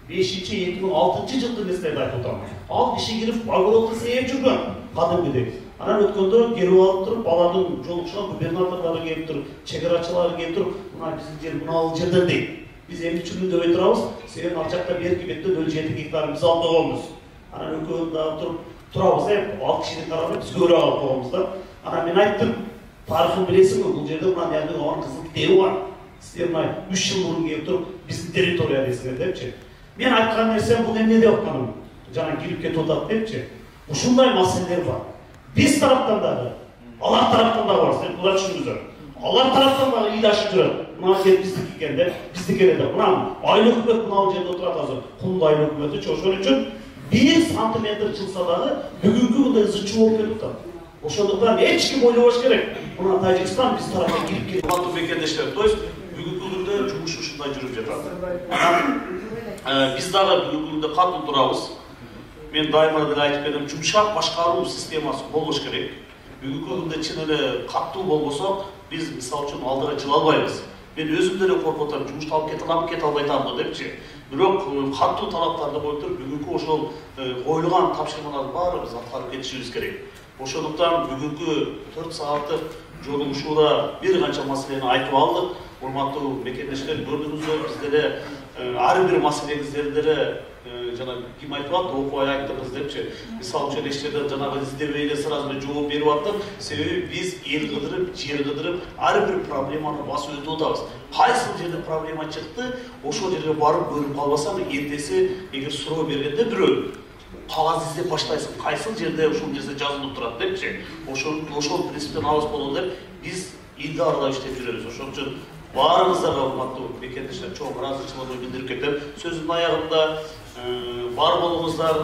2005-2006 жылдың несілерді айтып отырмын. Ал іші келіп, Байгородты сейіп жүрген, қадымгідей. Анан өткенде керу алып тұрып, балардың жолықшыға губернаторлары келіп тұрып, чекарачылары келіп тұрып, мына біздің жер, мынау жерден дейді. Біз емді чүрінде өй тұрамыз, сен алчақта беркі бетті 07 гектарын біз алып оғымыз. Анан өкөңді тұрабыз, ал кішінің қарамын, біз көрі алып оғымыз да. Анан мен айттым, тарихын білесің бе, бұл жерде мына дәлдің оған қызыл кітебі бар. Сіздер мына 3 жыл бұрын келіп тұрып, біздің территория дейсіңдер депші. Мен айтқан нәрсем бұл емне деп отқаным, жаңа келіп кетіп отады депші. Ушундай мәселелер бар. Біз тараптан дағы, алар тараптан дағы бар, сіздер бұлар түсініңіздер. Алар тараптан дағы илашып жүреді. Мына жер біздікі екен деп, біздікі еді. Мына айлы үкімет мынау жерде отырады азыр. Құнды айлы үкіметі чошыр үшін 1 сантиметр жылса дағы бүгінгі күнде зычу болып кетіп тұрады. Ошондуктан ешким ойлобош керек. Мына Тажикстан биз тарапка кирип кетип калды бекендештер. То есть бүгүнкү күндө жумуш ушундай жүрүп жатат. Биз дагы бүгүнкү күндө катуу турабыз. Мен дайыма деле айтып бердим, жумшак башкаруу системасы болуш керек. Бүгүнкү күндө чын эле катуу болбосок, биз мисалы үчүн алдыга жыла албайбыз. Мен өзүм деле коркуп атам, жумушту алып кете албайтам го депчи. Бирок катуу талаптарды коюп туруп, бүгүнкү ошол коюлган тапшырмаларды баары биз аткарып кетишибиз керек. Ошондуктан бүгүнкү 4 сааттык жолугушууда бир канча маселени айтып алдык. Урматтуу мекендештер, көрдүңүздөр, биз деле ар бир маселеңиздерди деле жана ким айтып атты, окуй айттыңыз депчи. Мисалы үчүн эштерден жанагы издебейде сразу жооп берип аттым. Себеби биз эл кыдырып, жер кыдырып, ар бир проблеманы басып өтүп атабыз. Кайсы жерде проблема чыкты, ошол жерге барып көрүп калбасам, эртеси эгер суроо бергенде бирөө кагаз издеп баштайсың, кайсыл жерде ушул нерсе жазылып турат депчи. Ошол принциптен алыс бололу деп биз элди аралап иштеп жүрөбүз. Ошон үчүн баарыңыздарга урматтуу мекендештер, чоң ыраазычылыгымды билдирип кетем. Сөзүмдүн аягында бар болуңуздар,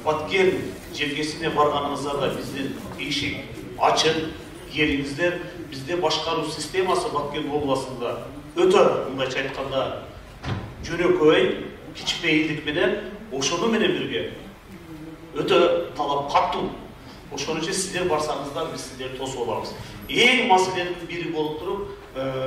Баткен жергесине барганыңыздарда биздин эшик ачык, келиңиздер. Бизде башкаруу системасы Баткен областында өтө, мындайча айтканда, жөнөкөй, кичпейилдик менен ошону менен бирге өтө талап каттуу. Ошон үчүн сиздер барсаңыздар, биз сиздерди тосуп алабыз. Эң маселенин бири болуп туруп,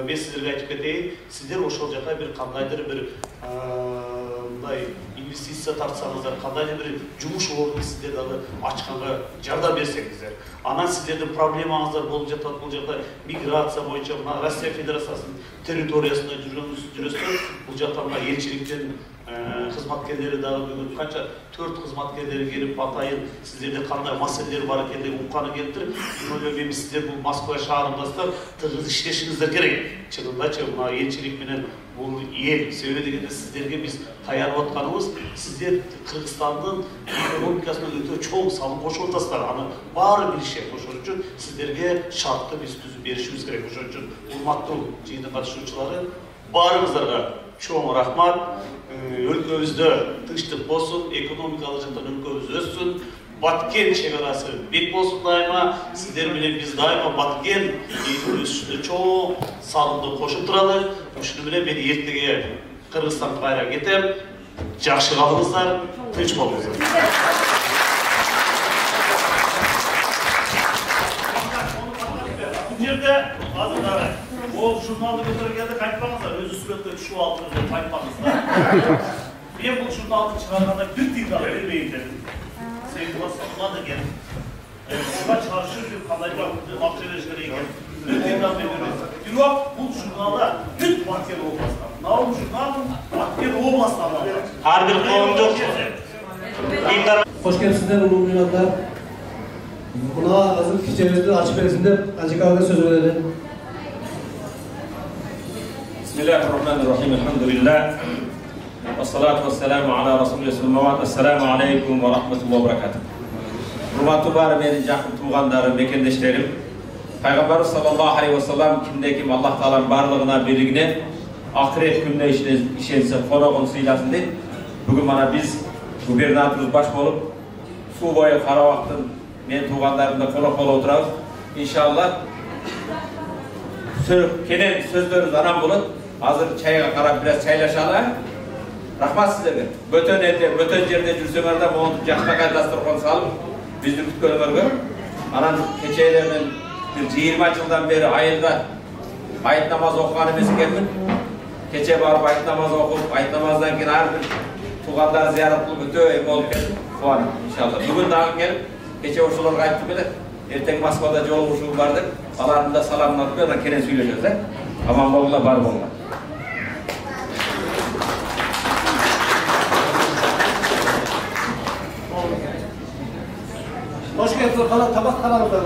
мен сиздерге айтып кетейин, сиздер ошол жака бир кандайдыр бир мындай инвестиция тартсаңыздар, кандай бир жумуш ордун сиздер дагы ачканга жардам берсеңиздер. Анан сиздердин проблемаңыздар болуп жатат бул жакта миграция боюнча мына Россия Федерациясынын территориясында жүрөсүздөр, бул жакта мына элчиликтин кызматкерлери дагы бүгүн канча 4 кызматкерлери келип атайын сиздерде кандай маселелер бар экендигин укканы келиптир. Мен ойлойм сиздер бул Москва шаарындасыздар, тыгыз иштешиңиздер керек. Чынындачы мына элчилик менен бул эл себеби дегенде сиздерге биз таянып атканыбыз, сиздер Кыргызстандын экономикасына өтө чоң салым кошуп атасыздар. Аны баары билишет. Ошон үчүн сиздерге шартты биз түзүп беришибиз керек. Ошон үчүн урматтуу жыйындын катышуучулары, баарыңыздарга чоң рахмат. Өлкөбүздө тынчтык болсун, экономикалык жактан өлкөбүз өссүн. Баткен чегарасы бек болсун дайыма. Сиздер менен биз дайыма Баткен элдин өсүшүнө чоң салымды кошуп туралы. Ушуну менен мен эртеге Кыргызстанга кайра кетем. Жакшы калыңыздар, тынч болуңуздар. Бул жерде азыр ол журналды көтөргенде кайтпаңыздар, өзү сүрөткө түшүп алдыңыз деп кайтпаңыздар. Мен бул журналды чыгарганда бир тиын да бербейм дедим. Себеби сатылады экен. Буга чыгарышы деп кандай акча бериш керек экен. Бир тиын да бербейм. Бирок бул журналда бүт Баткен областынан, мына журнал Баткен областынан алынды. Ар бир коомдук ыйымдар. Кош келипсиздер, улуу мыйзамдар. Мына азыр кичебизди ачып бересиңдер, Ажикага сөз берели. Bismillahirrahmanirrahim. Elhamdülillah. Vessalatu vesselamu ala Resulullah sallallahu Assalamu aleykum ve rahmetullahi ve berekatuhu. Hurmatlı bari menin жақын туғандарым, мекендештерим. Пайғамбар саллаллаху алейхи ва саллям кимде-ким Аллах Тааланын барлығына бийлигине акырет күнүнө ишенсе коногун сыйласын дейт. Бүгүн мана биз губернаторубуз баш болуп суу бою Карабактын мен туғандарымда конок болуп отурабыз. Иншаллах кенен сөздөрүбүз анан болот. Азыр чайга карап бираз чайлашалы. Рахмат сиздерге. Бөтөн элде, бөтөн жерде жүрсөңөр да монтуп жакшынакай дасторкон салып бизди күткөнүңөргө. Анан кечеэле мен 20 жылдан бери айылда айт намаз окуган эмес экенмин. Кече барып айт намаз окуп, айт намаздан кийин ар бир туугандар зыярат кылып өтө эң болуп кетти. Кубанып иншалла. Бүгүн дагы келип, кече ошолорго айтып эле, эртең Москвада жолугушуу бар деп, алардын да саламын алып анан кенен сүйлөшөбүз, аман болгула, бар болгула. Hoş geldiniz. Tabak kanalında.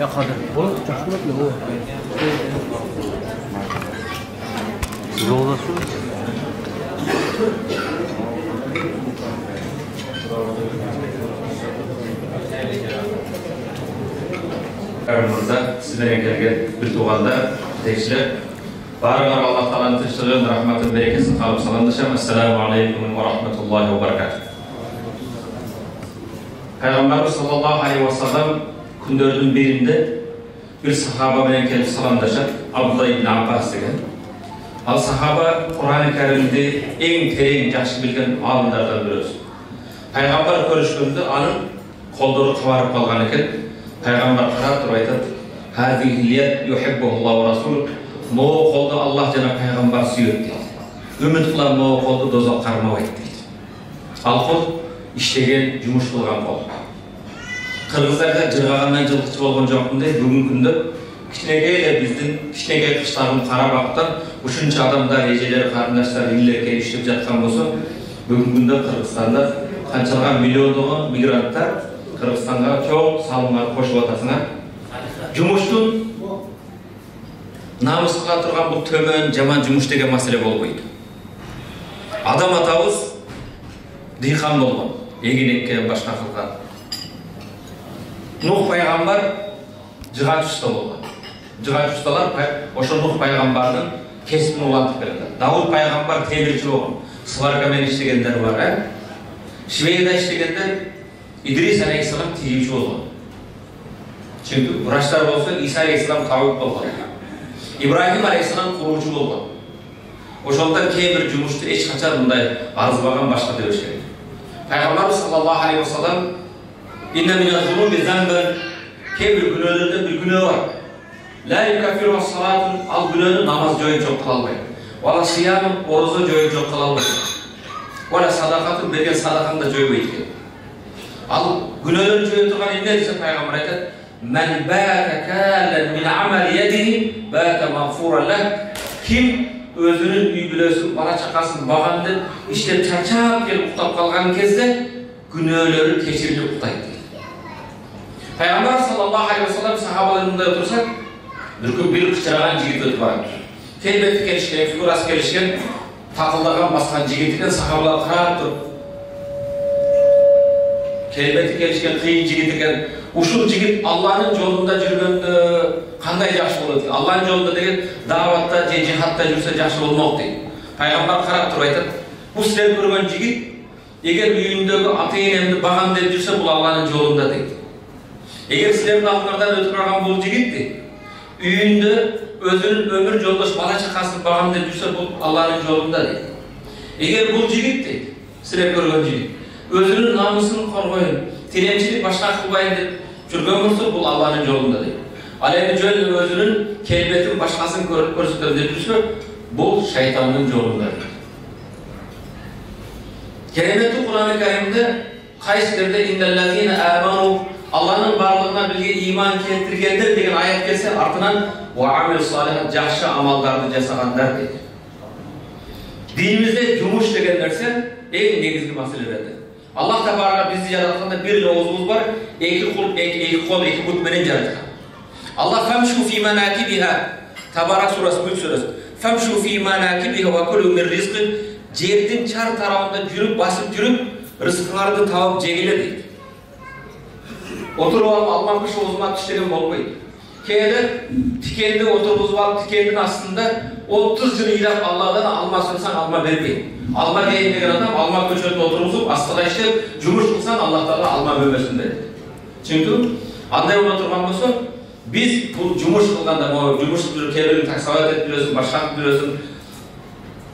Ya kadar. O çok kulaklı o. Yolda su. Aramızda sizlerle gelgen bir tuğanda tekçiler. Barılar Allah Teala'nın tıştırığın rahmetin berekesini kalıp salandışam. Esselamu aleyküm ve rahmetullahi ve berekatuhu. Peygamberimiz sallallahu aleyhi ve sellem күндөрдүн биринде бир сахаба менен келип саламдашат. Абдулла ибн Аббас деген. Ал сахаба Кур'ан-ы Керимди эң терең жакшы билген алымдардан бирөөсү. Пайгамбар көрүшкөндө анын колдору кабарып калган экен. Пайгамбар карап туруп айтат: "Хазихил юхиббуллаху ва расулу." Могу колду Аллах жана пайгамбар сүйөт дейт. Үмүт кылам могу колду дозок кармабайт дейт. Ал кол иштеген, жумуш кылган кол. Кыргыздарда жыргагандан жылкычы болгон жокмун дейт. Бүгүнкү күндө кичинекей эле биздин кичинекей кыштагын Карабактан ушунча адамдар, эжелер, карындаштар иллерге иштеп жаткан болсо, бүгүнкү күндө Кыргызстанда канчалган миллиондогон мигранттар Кыргызстанга чоң салымга кошуп атасыңар. Жумуштун намыс кыла турган бул төмөн жаман жумуш деген маселе болбойт. Адам атабыз дыйкан болгон, эгин эккен, башка кылган. Нух пайгамбар жыгач уста болгон. Жыгач усталар ошо Нух пайгамбардын кесибин улантып келди. Давуд пайгамбар темирчи болгон. Сварка менен иштегендер бар, Швейда иштегендер Идрис алейхиссалам тигүүчү болгон. Çünkü Muraçlar olsa İsa Aleyhisselam tavuk oldu. İbrahim Aleyhisselam kurucu oldu. Oşondan keyber cumuştu eç kaçar bunday arzıbagan başka demiş gerek. Peygamber sallallahu aleyhi ve sellem inne minazulun bir zemben keyber günahlardan bir günah var. La yukaffiru salatun al günahını namaz joyu çok kılalmayın. Valla siyamun oruzu joyu çok kılalmayın. Valla sadakatın bergen sadakan da joyu beytken. Al günahları joyu turgan inne ise Peygamber ayet men bâte kâlen min amel yedihi bâte mağfuran leh. Kim özünün üy bülösün, bala çakasın bağandı, işte çarçap gelip uktap kalgan kezde günahları keçirilip uktaydı. Peygamber sallallahu aleyhi ve sellem sahabalarında otursak bir kıçırağın jigit ötüp var. Kelbeti gelişken, figurası gelişken, takıldagan baskan jigitinden sahabalar kırar durup. Kelbeti gelişken, kıyın jigitiken, uşul jigit Allah'ın yolunda жүргөндө kanday жақсы болады. Allah'ın yolunda деген davatta, cihatta жүрсе жақсы болмақ дейді. Пайғамбар қарап тұрып айтады, бұл сіздер көрген жігіт, егер үйіндегі ата-енемді бағам деп жүрсе, бұл Allah'ın жолында дейді. Егер сіздердің алдыңардан өтіп барған бұл жігіт дейді, үйінде өзінің өмір жолдаш бала шақасын бағам деп жүрсе, бұл Allah'ın жолында дейді. Егер бұл жігіт дейді, сіздер көрген жігіт, өзінің намысын қорғайын, тиремшілік башқа қылбайын деп жүрген болса, бұл Allah'ın жолында дейді. Alemi jön özünün kelbetin başkasını көрсөтөм деп жүрсө, бұл шайтанның жолунdadır. Keremetli Kur'an-ı Kerim'de kaysilerinde innellezine amanu Allah'ın varlığına bilge iman keltirgendir деген ayet gelse артынан ve amel salihat жақсы амалдарды жасағандар дейді. Dinimizde jumuş деген нәрсе en негізгі мәселелерді. Allah Tebaraka bizi yaratқанда bir oğuzumuz var, iki kol, iki kut menен yaratқан. Allah famşu fi manakibiha Tabarak surası, Mülk surası. Famşu fi manakibiha ve kulu min rizqin жердің чар тарауында жүріп, басып жүріп, рызқыңарды тауып жегіле дейді. Отырып алып, алмақыш оғызма түштеген болмайды. Кейді тікенді отырғызып алып, тікендің астында 30 жыл илап Алладан алма сұрасаң, алма бермейді. Алма дейін деген адам, алма көшетін отырғызып, астыға іштеп, жұмыс қылсан, Аллахтарға алма бөлмесін деді. Çünkü андай отырған болса, biz бұл жұмыс қылғанда, жұмыс келерін таксават етіп білесің, башқақ білесің,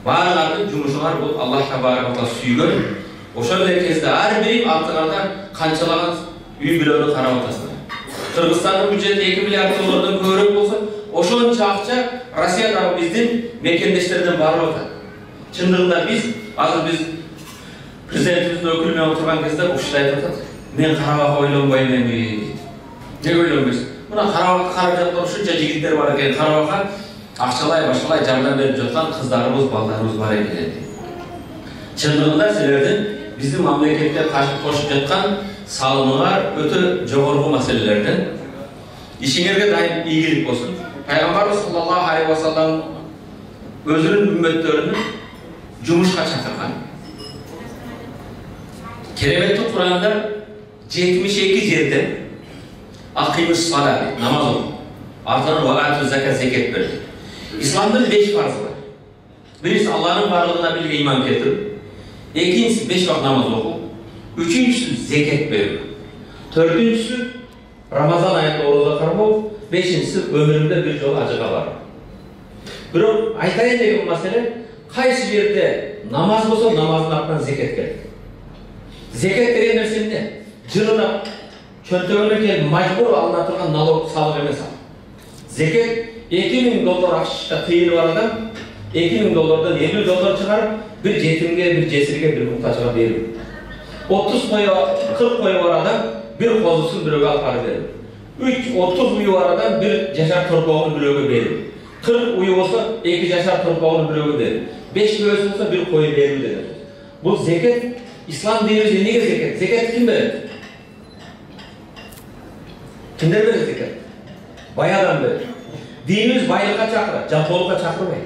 Bağırların cumhurlar bu Allah Tebaraka suyuyor. O şöyle kezde her biri altınlarda kançalanan üy bloğunu karabatasın. Kırgızistan'ın bütçesi 2 milyar dolardan körük olsa, o şöyle çağıkça Rusya'da bizden mekendeşlerden var oldu. Çındığında biz prezidentimizin ökülüne oturgan kezde uçlayıp atadık. Ben karabaka oylanmayın dedi. Ne oylanmayız? Buna karabaka karabacaklar şunca jigitler var eken karabaka Akçalay başalay candan verip жатқан kızlarımız, ballarımız var eкен. Çındığında sizlerden bizim memlekette koşup жатқан salımlar öte жоғарғы meselelerden işinlerge daim iyilik olsun. Peygamber sallallahu aleyhi ve sellem özünün ümmetlerini cumhurşa çatırgan. Keremetli Kur'an'da 72 yerde akimus salat, namaz oldu. Ardından vaatü zekat verdi. İslam'da 5 farzı var. Birisi Allah'ın varlığına bilge iman getirip, ikincisi 5 vakit namaz oku, üçüncüsü zekat veriyor, dördüncüsü Ramazan ayında oruza karmau, beşincisi ömrümde bir yol acıga var. Bırak aytayın деген mesele, kaysi yerde namaz olsa namazın ardından zekat verir. Zekat деген нәрсе ne? Жылына çöntөгүнө келип majbur alına turgan налог салык эмес ал. Zekat $2000 akışta kıyını var adam, $2000'dan $50 çıkarıp bir yetimge, bir cesirge, bir muhtaçıga veriyor. 30 koyu, 40 koyu var adam, bir kozusun bölöge alkarı veriyor. 30 uyu var adam, bir yaşar torpağını bölöge veriyor. 40 uyu olsa, 2 yaşar torpağını bölöge veriyor. 5 bölösü olsa bir koyu veriyor dedi. Bu zekat, İslam dinimizde neye zekat? Zekat kim verir? Kimler verir zekat? Bayadan verir. Dinimiz baylığa çakırır, jatolukka çakırmaydı.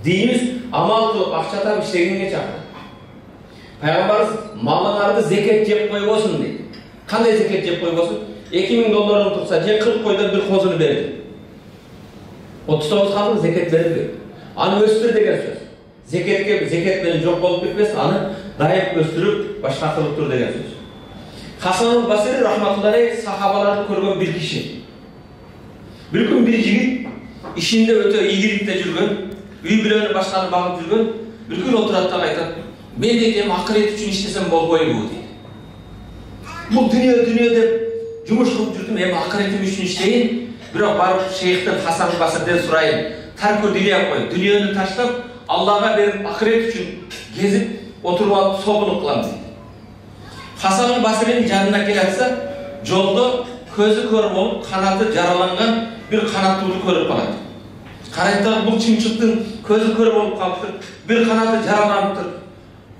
Dinimiz amal kılıp, akça tap işlegenге çakırır. Peygamberimiz mallarını zekat jep koyup olsun deydi. Kanday zekat jep koyup olsun? $2000 tursa, je 40 koydan bir kozunu berdi. 39 kaldı zekat verildi. Anı östür деген söz. Zekat menen jok bolup ketmez, anı daim östürüp başka kılıp dur деген söz. Hasan-ul Basri rahmatullahi sahabalarını көрген bir kişi. Bir gün bir jigit işinde öte iyilikte жүрген, үй бүлөнү башканы багып жүрген, bir gün oturat da aytat, men de акырет үчүн иштесем болбойбу дейт. Бул дүнүйө деп жумуш кылып жүрдүм, эми акыретим үчүн иштейин, бирок барып шейхтен Хасан Басырден сурайын, таркы дилеп кой, дүнүйөнү таштап, Аллага берип акырет үчүн кезип отуруп алып собулук кылам дейт. Хасан Басырдын жанына келатса, жолдо көзү көр болуп, канаты жараланган bir kanatlığı körüp kaladı. Karaytlar bu çimçıktın közü kör bolup kalıptır, bir kanatı jaralanıptır.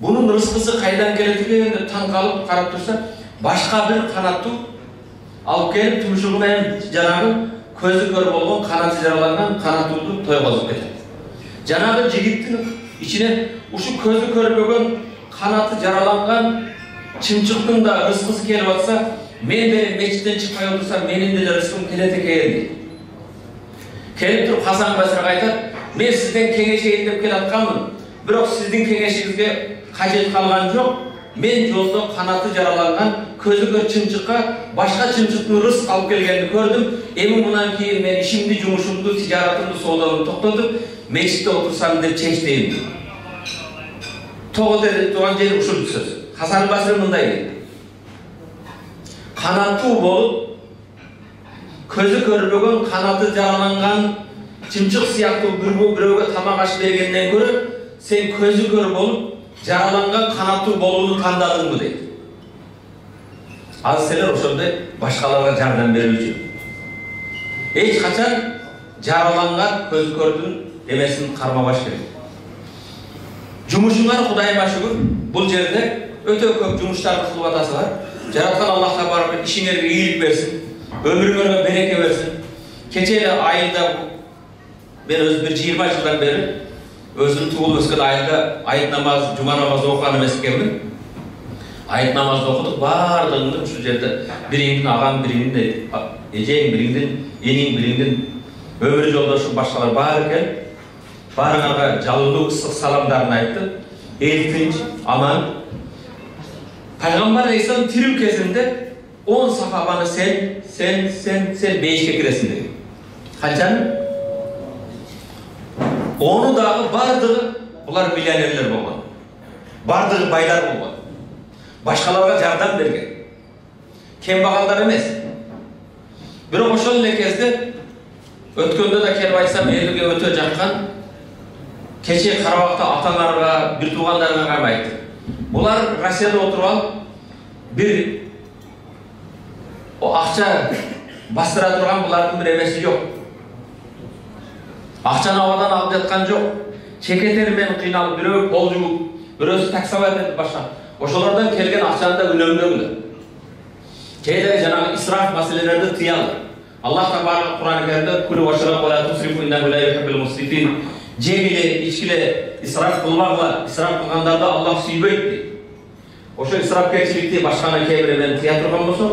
Bunun rızkısı kaydan geletiyle tan kalıp karap dursa, başka bir kanatlı alıp gelip tümüşüğü benim janagı közü kör bolup kanatı jaralangan kanatlığı toygozup ketedi. Janagı jigittin içine uşu közü körpögen kanatı jaralangan çimçıktın da rızkısı kelip atsa, men de meçitten çıkmay otursam menin de rızkım kelet ekeyen deydi. Kelip turup Hasan Basır'a aytat, men sizden kengeşe edip kelatkanmın, bирок sizdin kengeşinizge kajet kalgan yok. Men jolda kanatı jaralangan, közü kör çımçıkka, başka çımçıktın rızk alıp gelgenini gördüm. Emin bundan keyin men işimdi, jumuşumdu, ticaratımdı, soğudalımı toktodup, meçitte otursam dep çeşteyim. Toğu dedi, doğan jeri uşul söz. Hasan Basır mınday dedi. Kanatı bolup, közü körpögen kanatı jaralangan çımçık siyahtı biröөгө tamak aş bергенден көрө sen közü kör bolup jaralangan kanatı boluunu tandadыңбы дейт. Az seler ошондой башкаларга жардам берүүчү. Эч качан жараланган көзү көрдүн эмесин кармабаш керек. Жумушуңар Кудайыма шүгүр, бул жерде өтө көп жумуштарды кылып атасыңар. Жараткан Аллах табарак ишиңерге ийгилик берсин. Ömrüңөргө береке берсин. Keçeli ayında ben öz bir 20 жылдан beri özüm tuğulup ösken ayında ayet namazı, cuma namazı okuyan emeskemmin. Ayet namazı okuduk, bardığında şu yerde birinin ağam, birinin de eceğin, birinin, enin, birinin ömrü yoldaşı başkalar bağırken barınaga jalındуу ısık salamlarını ayttı. El tinç, aman. Peygamber Aleyhisselam tiril kezinde 10 sahabanı sen beyişke giresin dedi. Kaçan? Onu dağı bardığı, bunlar milyonerler olmadı. Bardığı baylar olmadı. Başkalarına yardım bergen. Kembagallar emez. Bir oşol lekezde ötkönde de kelip aytsam elге ötө jakkan keçe Karabakta atalarga, bir tuğanlarına karmaydı. Bunlar Rusya'da oturup alıp bir o akça bastıra durgan bulardın bir emesi yok. Akçаны havadan alıp yatkan yok. Çeketerinden kıynalıp biröö kol juup, biröösü taksabat edip başka. Oşolardan kelgen akçаны da önömdögülü. Keyleri janağı israf maselelerde tiyalı. Allah Teala Kur'an-ı Kerim'de kulü vaşıraq ve la tusrifu innehu la yuhibbul musrifin. Cemile, içkile, israf kılmakla, israf kılganlarda Allah süybeydi. Oşo israf kerçilikte başkana keybirden tiyatrokan bolsa,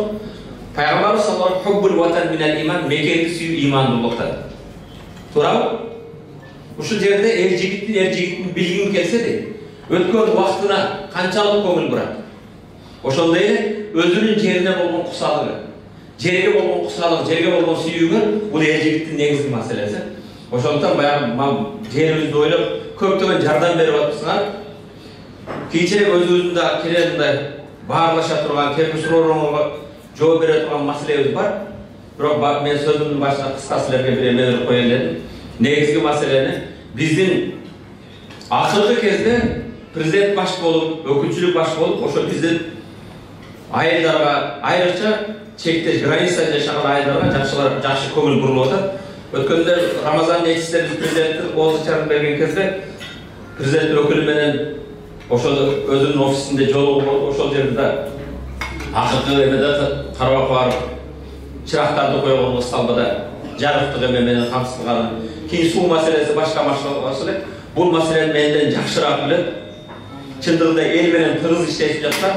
Peygamber sallallahu aleyhi ve sellem hubbul vatan minel iman, mekeni süyü imanlılıktadır. Turab, uşul jerde erjigittin bilgin kelse de, ötkön vaktına kançalık köngül burat. Oşonda ele, özünün jerine bolgon kusalığı, jerige bolgon kusalığı, jerige bolgon süyüğü, bu da erjigittin negizli maselesi. Oşondan bayağı jerimizde oylap, köptömen jardam berip atpısınlar. Kiyçerek özü-özünde kelerinde bağırlaşa turgan, kepi suroronga жооп бере турган маселебиз бар. Бирок мен сөзүмдүн башында кыска силерге бир эме берип коеюн дедим. Негизги маселени биздин акыркы кезде президент баш болуп, өкүлчүлүк баш болуп, ошо биздин айылдарга айрыкча чекте границада жашаган айылдарга жакшы көңүл бурулуп атат. Өткөндө Рамазан нечистерибиз президенттин ооз чарын берген кезде президент өкүлү менен ошол өзүнүн офисинде жолугуп ошол жерде акыркы эмеде карабак барып чырактарды койгон столбада жарыктык эме менен камсыздаган кийин суу маселеси башка маселе. Бул маселени менден жакшыраак билет. Чындыгында эл менен тыгыз иштешип жатса,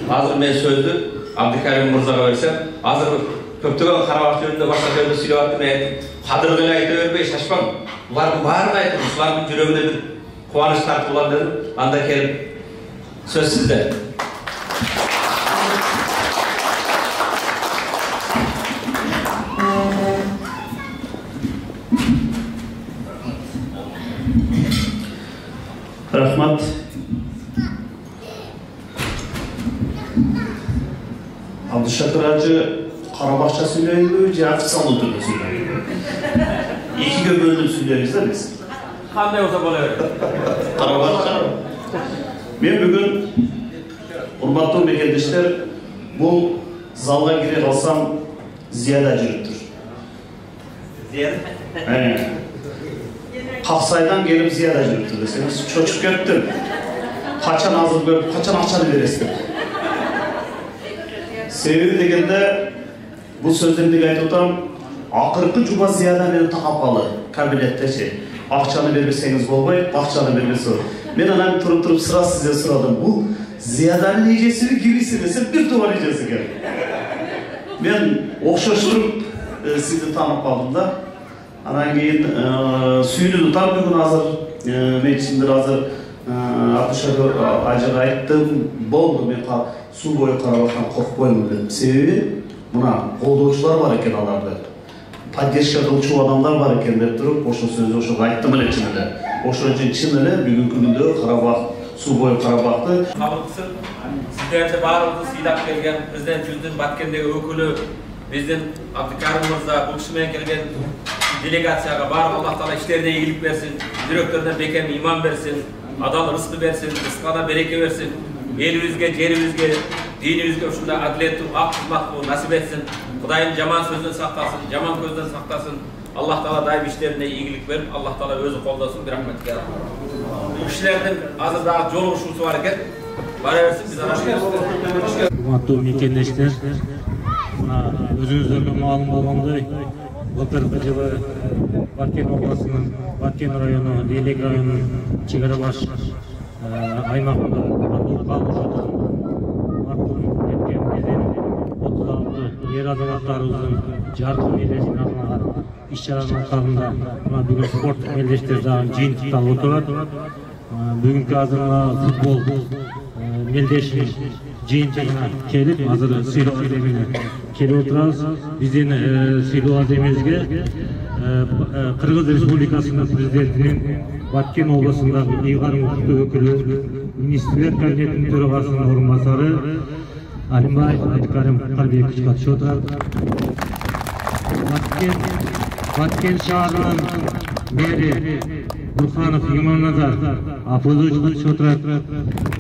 азыр мен сөздү Абдыкарим мырзага берсем, азыр көптөгөн Карабак жөнүндө башка жерде сүйлөп аттым, кадыр эле айта бербей шашпаң. Булардын баарын айтып, булардын жүрөгүнө бир кубаныч тартып алам дедим. Анда келип сөз сизде. Рахмат. Абдышакыр ажы Қарабақша сөйлейді, же официалды түрде сөйлейді? Екіге бөлініп сөйлейміз да біз. Қандай болса бола береді. Қарабақша. Мен бүгін құрметті мекендештер, бұл залға кіре қалсам зияда жүріп тұр. Зияда? Қапсайдан келіп зияда жүріп тұр десеңіз, шошып кеттім. Қачан азыр көріп, қачан ақшаны бересің? Себебі дегенде бұл сөздерді айтып отырмын, ақырқы жұма зияда мені тақапалы кабинетте ше. Ақшаны бермесеңіз болмай, ақшаны бермесе. Мен анан тұрып sıra сізден сұрадым. Бұл зияданың ежесі бі кемесі десем, бір туған ежесі кер. Мен оқшаштырып сізді танып қалдым да. Анан кейін сүйінуді там бүгін азыр, мен ішіндір азыр Абдышакыр ажыға айттым, болды мен су бойы Қарабақтан қорқпаймын дедім. Себебі мына қолдаушылар бар екен аларды. Поддержка қылушы адамдар бар екен деп тұрып, ошо сөзді ошо айттым эле чын эле. Ошо үчүн чын эле бүгүнкү күндө Карабак, су бойы Карабакты Кабылкысын сиздерди баарыбызды сыйлап келген президент жүздүн Баткендеги өкүлү президент Абдыкарим мырза бул киши менен келген делегацияга баары Аллах Таала иштерине ийгилик берсин, жүрөктөрүнө бекем иман берсин, адал рызкы берсин, рызкына береке берсин, элибизге, жерибизге, dinimizge ушундай адилеттүү ак кызмат кылуу насип этсин. Кудайым жаман сөздөн сактасын, жаман көздөн сактасын. Аллах Таала дайым иштерине ийгилик берип, Аллах Таала өзү колдосун, рахмет келет. Бул кишилердин азыр дагы жолугушуусу бар экен. Бара берсин, биз аралашабыз. Урматтуу мекендештер, өзүңүздөргө маалым болгондой, былтыркы жылы Баткен областынын Баткен району, Лейлек районунун чек аралаш аймагында ер азаматтарыбыздын жаркын элесин арнаган иш-чаранын алкагында бүгүн спорт мелдештер дагы жыйынтыкталып отурат. Бүгүнкү азыр футбол мелдешин жыйынтыгына келип, азыр сыйлоо аземине келип отурабыз. Биздин сыйлоо аземибизге Кыргыз Республикасынын президентинин Баткен областындагы ыйгарым укуктуу өкүлү, министрлер кабинетинин төрагасынын орун басары Алимбаев Адикарим Калбекович катышып отурат. Баткен шаарынын мэри Бурханов Имамназар Апылович катышып отурат.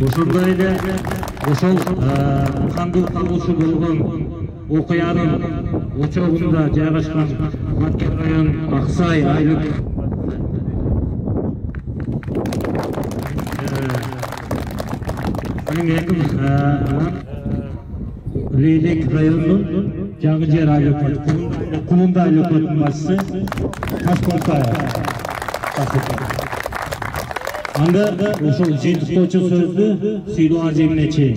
Ошондой эле ошол кандуу кагылышы болгон окуянын очогунда жайгашкан Баткен район Аксай айлык Leylek rayonunun Cangıcer ailesi, Kulunda ailesinin başçısı Taşkortaya. Anda ошол жыйынтыктоочу сөздү сыйлоо аземине чейин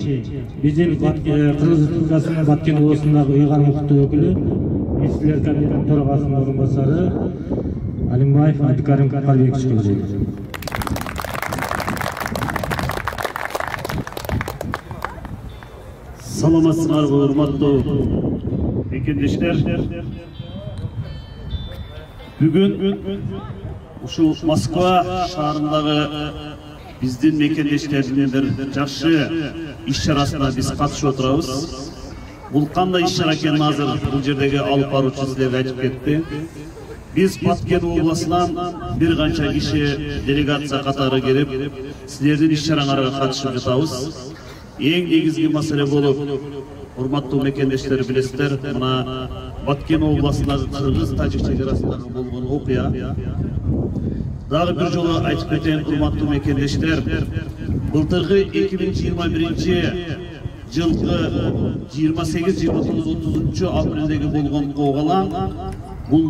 биздин Кыргыз Республикасынын Баткен областындагы ыйгарым укуктуу өкүлү, министрлер кабинетинин төрагасынын орун басары Алимбаев Адикарим Калбекович келет. Саламатсыздарбы, урматтуу мекендештер. Бүгүн ушул Москва шаарындагы биздин мекендештердин бир жакшы иш-чарасына биз катышып отурабыз. Бул кандай иш-чара экенин азыр бул жердеги алып баруучу силерге айтып кетти. Биз Баткен областынан бир канча киши делегация катары келип, силердин иш-чараңарга катышып жатабыз. Эң негизги маселе болуп, урматтуу мекендештер билесиздер, мына Баткен областындагы Кыргыз-Тажик чекарасындагы болгон окуя. Дагы бир жолу айтып кетейин, урматтуу мекендештер, былтыркы 2021 жылкы 28-29-30 апрелдеги болгон коогалаң бул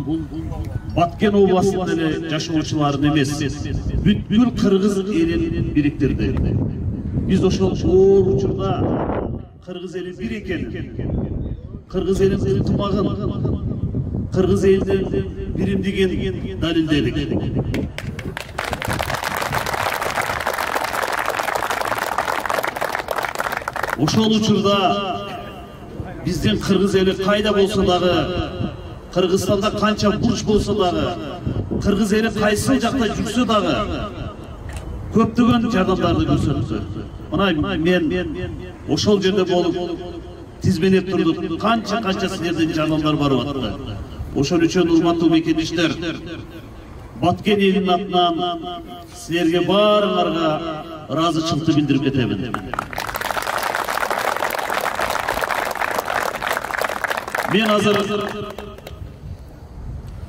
Баткен областынын эле жашоочуларын эмес, бүткүл Кыргыз элин бириктирди. Biz ошол оор учурда Кыргыз эли бир экен, Кыргыз элин ынтымагын, Кыргыз элдин биримдигин далилдедик. Ошол учурда биздин Кыргыз эли кайда болсо дагы, Кыргызстанда канча бурч болсо дагы, Kırgız eli kaysı жақта жүрсе дағы көптеген жардамдарды көрсөттү. Мына мен ошол жерде болуп тизмелеп турдук. Канча силерден жардамдар барып атты. Ошол үчүн урматтуу мекендештер, Баткен элинин атынан силерге баарыңарга ыраазычылыкты билдирип кетемин. Мен азыр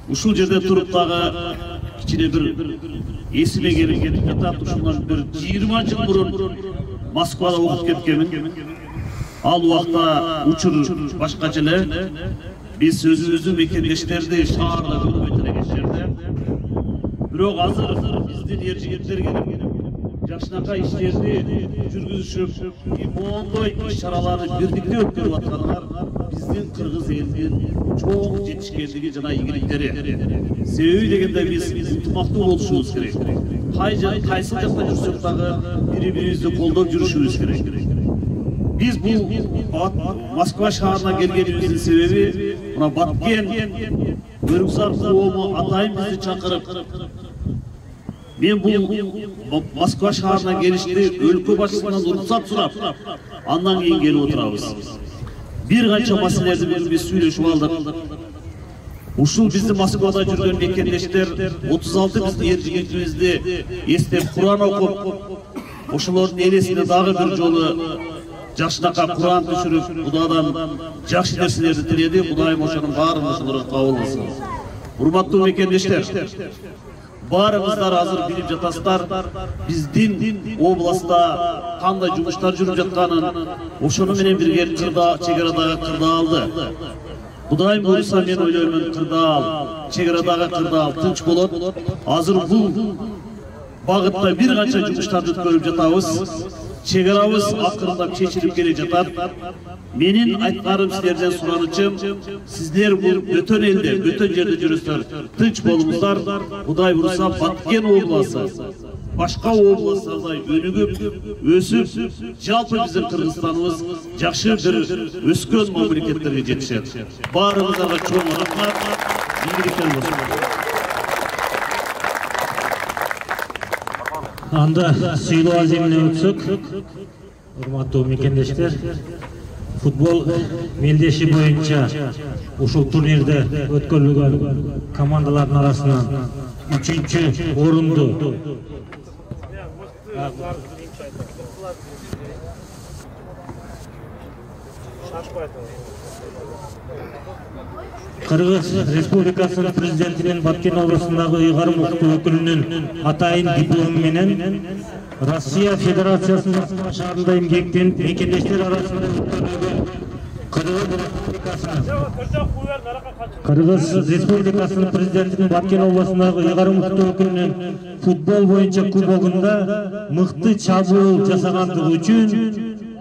ушул жерде туруп дагы кичине бир эсиме келип кетип жатат. Ушундан бир 20 жыл мурун Москвада окуп кеткенмин. Ал убакта учур башкача эле. Биз өзүбүздүн мекендештерди шаарда көрбөй элеген жерде. Бирок азыр биздин эр жигиттер келип жакшынакай иштерди жүргүзүшүп, моондой иш-чараларды бирдикте өткөрүп аткандар биздин кыргыз элинин чоң жетишкендиги жана ийгиликтери. Себеби дегенде биз ынтымактуу болушубуз керек. Кайсы жакта жүрсөк дагы бири-бирибизди колдоп жүрүшүбүз керек. Biz bu Moskva şaharına gelgenimizin sebebi buna Batken Börüksar Kuomu atayım bizi çakırıp ben bu Moskva şaharına gelişti ülke başçısından ruhsat surap andan keyin gelip oturabız. Bir kança maселелерди biz süйлөшүп алдык. Ушул bizdi Moskvada жүргөн мекендештер 36 bizdi эр жигитибизди эстеп Куран окуп ошолордун элесине дагы бир жолу жакшынакай Куран түшүрүп, Кудайдан жакшы нерселерди тиледи. Кудайым ошонун баарын ошолорго кабыл кылсын. Урматтуу мекендештер, баарыңыздар азыр билип жатасыздар, биздин областта кандай жумуштар жүрүп жатканын, ошону менен бирге чегарадагы кырдаалды. Кудайым буйруса мен ойлоймун, кырдаал, чегарадагы кырдаал тынч болот. Азыр бул багытта бир канча жумуштарды өткөрүп жатабыз. Чегарабыз акырындап чечилип келе жатат. Менин айткарым силерден суранычым, сиздер бул бөтөн элде, бөтөн жерде жүрөсүздөр, тынч болуңуздар. Кудай буйруса Баткен обласы, башка областтардай өнүгүп, өсүп, жалпы биздин Кыргызстаныбыз жакшы бир өскөн мамлекеттерге жетишет. Баарыңыздарга чоң рахмат, ийгиликтер болсун. Анда сыйлоо аземине өтсөк, урматтуу мекендештер, футбол мелдеши боюнча ушул турнирде өткөрүлгөн командалардын арасынан 3-чү орунду Кыргыз Республикасынын президентинин Баткен областындагы ыйгарым укуктуу өкүлүнүн атайын диплому менен Россия Федерациясынын Москва шаарында эмгектенип мекендештер арасында өткөрүлгөн Кыргыз Республикасынын президентинин Баткен областындагы ыйгарым укуктуу өкүлүнүн футбол боюнча кубогунда мыкты чабуул жасагандыгы үчүн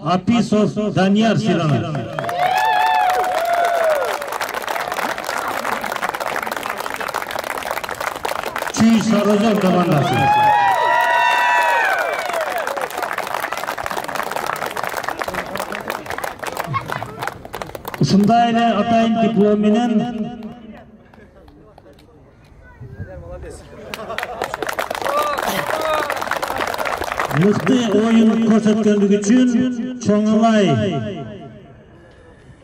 Аписов Данияр сыйланат. Сарозор командасы. Ушундай эле атайын диплом менен мыкты оюн көрсөткөндүгү үчүн Чоңалай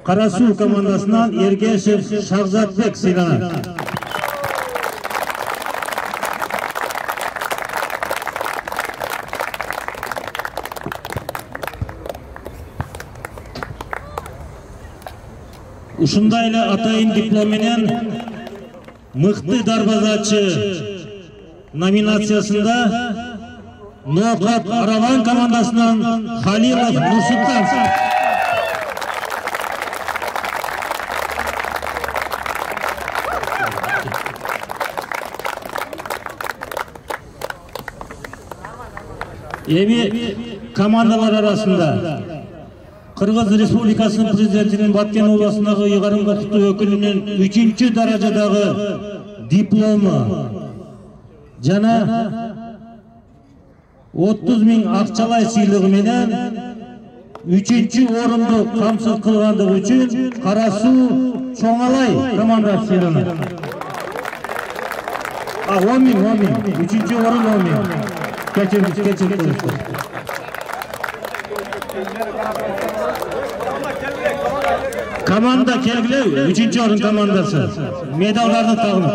Кара Суу командасынан Эргешев Шахзатбек сыйланат. Ушундай эле атайын диплом менен мыкты дарбазачы номинациясында Ноокат Араван командасынан Халилов Нурсултан. Эми командалар арасында Кыргыз Республикасынын президентинин Баткен областындагы ыйгарым укуктуу өкүлүнүн 3-чү даражадагы диплому жана 30.000 акчалай сыйлыгы менен 3-чү орунду камсыз кылгандыгы үчүн Кара Суу Чоңалай командасы сыйланат. 10 bin. Üçüncü orun 10 bin. Geçirdik. Komanda kelgile, üçüncü orun komandası. Medallarını tağınıp.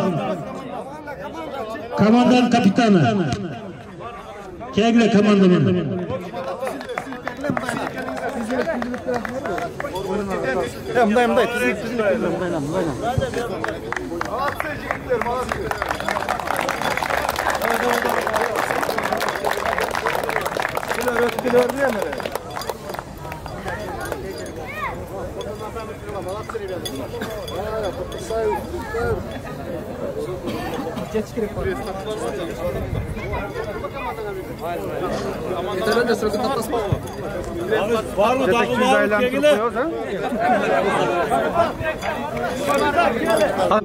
Komandanın kapitanı. Kelgile komandanın. Мындай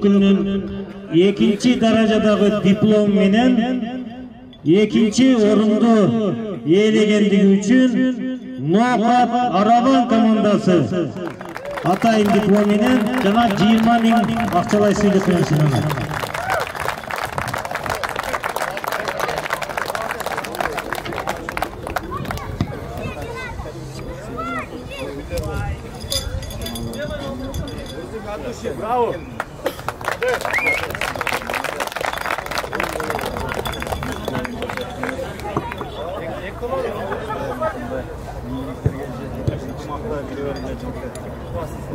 Günün ikinci derecedagi diplom menen ikinci orundu iyelegендиги үчүн Ноқат Араван командасы атайын диплом менен жана 20 000 акчалай сыйлык менен сыйнады. Bravo.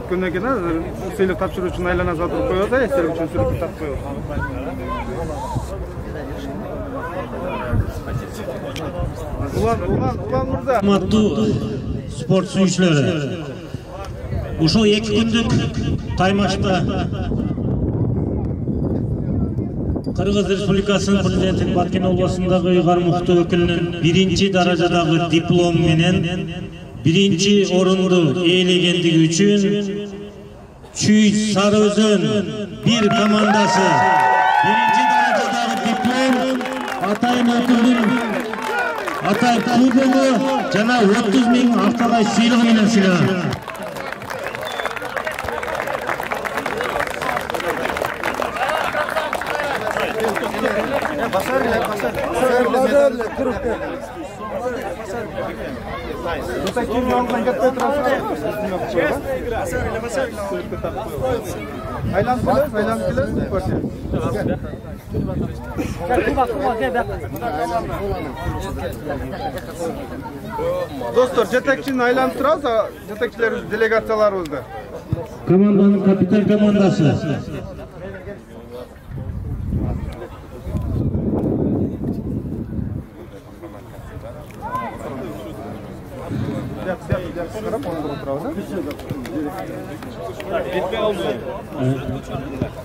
Күннен кейін сыйлық тапшыру үшін айлана сатып қояды, естер үшін сүріп тап қояды. Ulan burada. Мату спорт сүйүүчүлөрү. Ушул 2 күндүк таймашта Кыргыз Республикасынын президентinin Баткен областындагы Ыйгар Мукты өкүлүнүн 1-даражадагы диплом менен 1 орунду ээлегендиги үчүн Чүй Сарыөзөн 1 командасы 1-даражадагы диплом атайын өкүлдүн Атay клубunu жана 30 000 акталай сыйлыгы менен сыйлады. Dostlar, жетекчини айланып турабыз, жетекчилерибиз делегацияларыбызды. Команданын капитан командасы.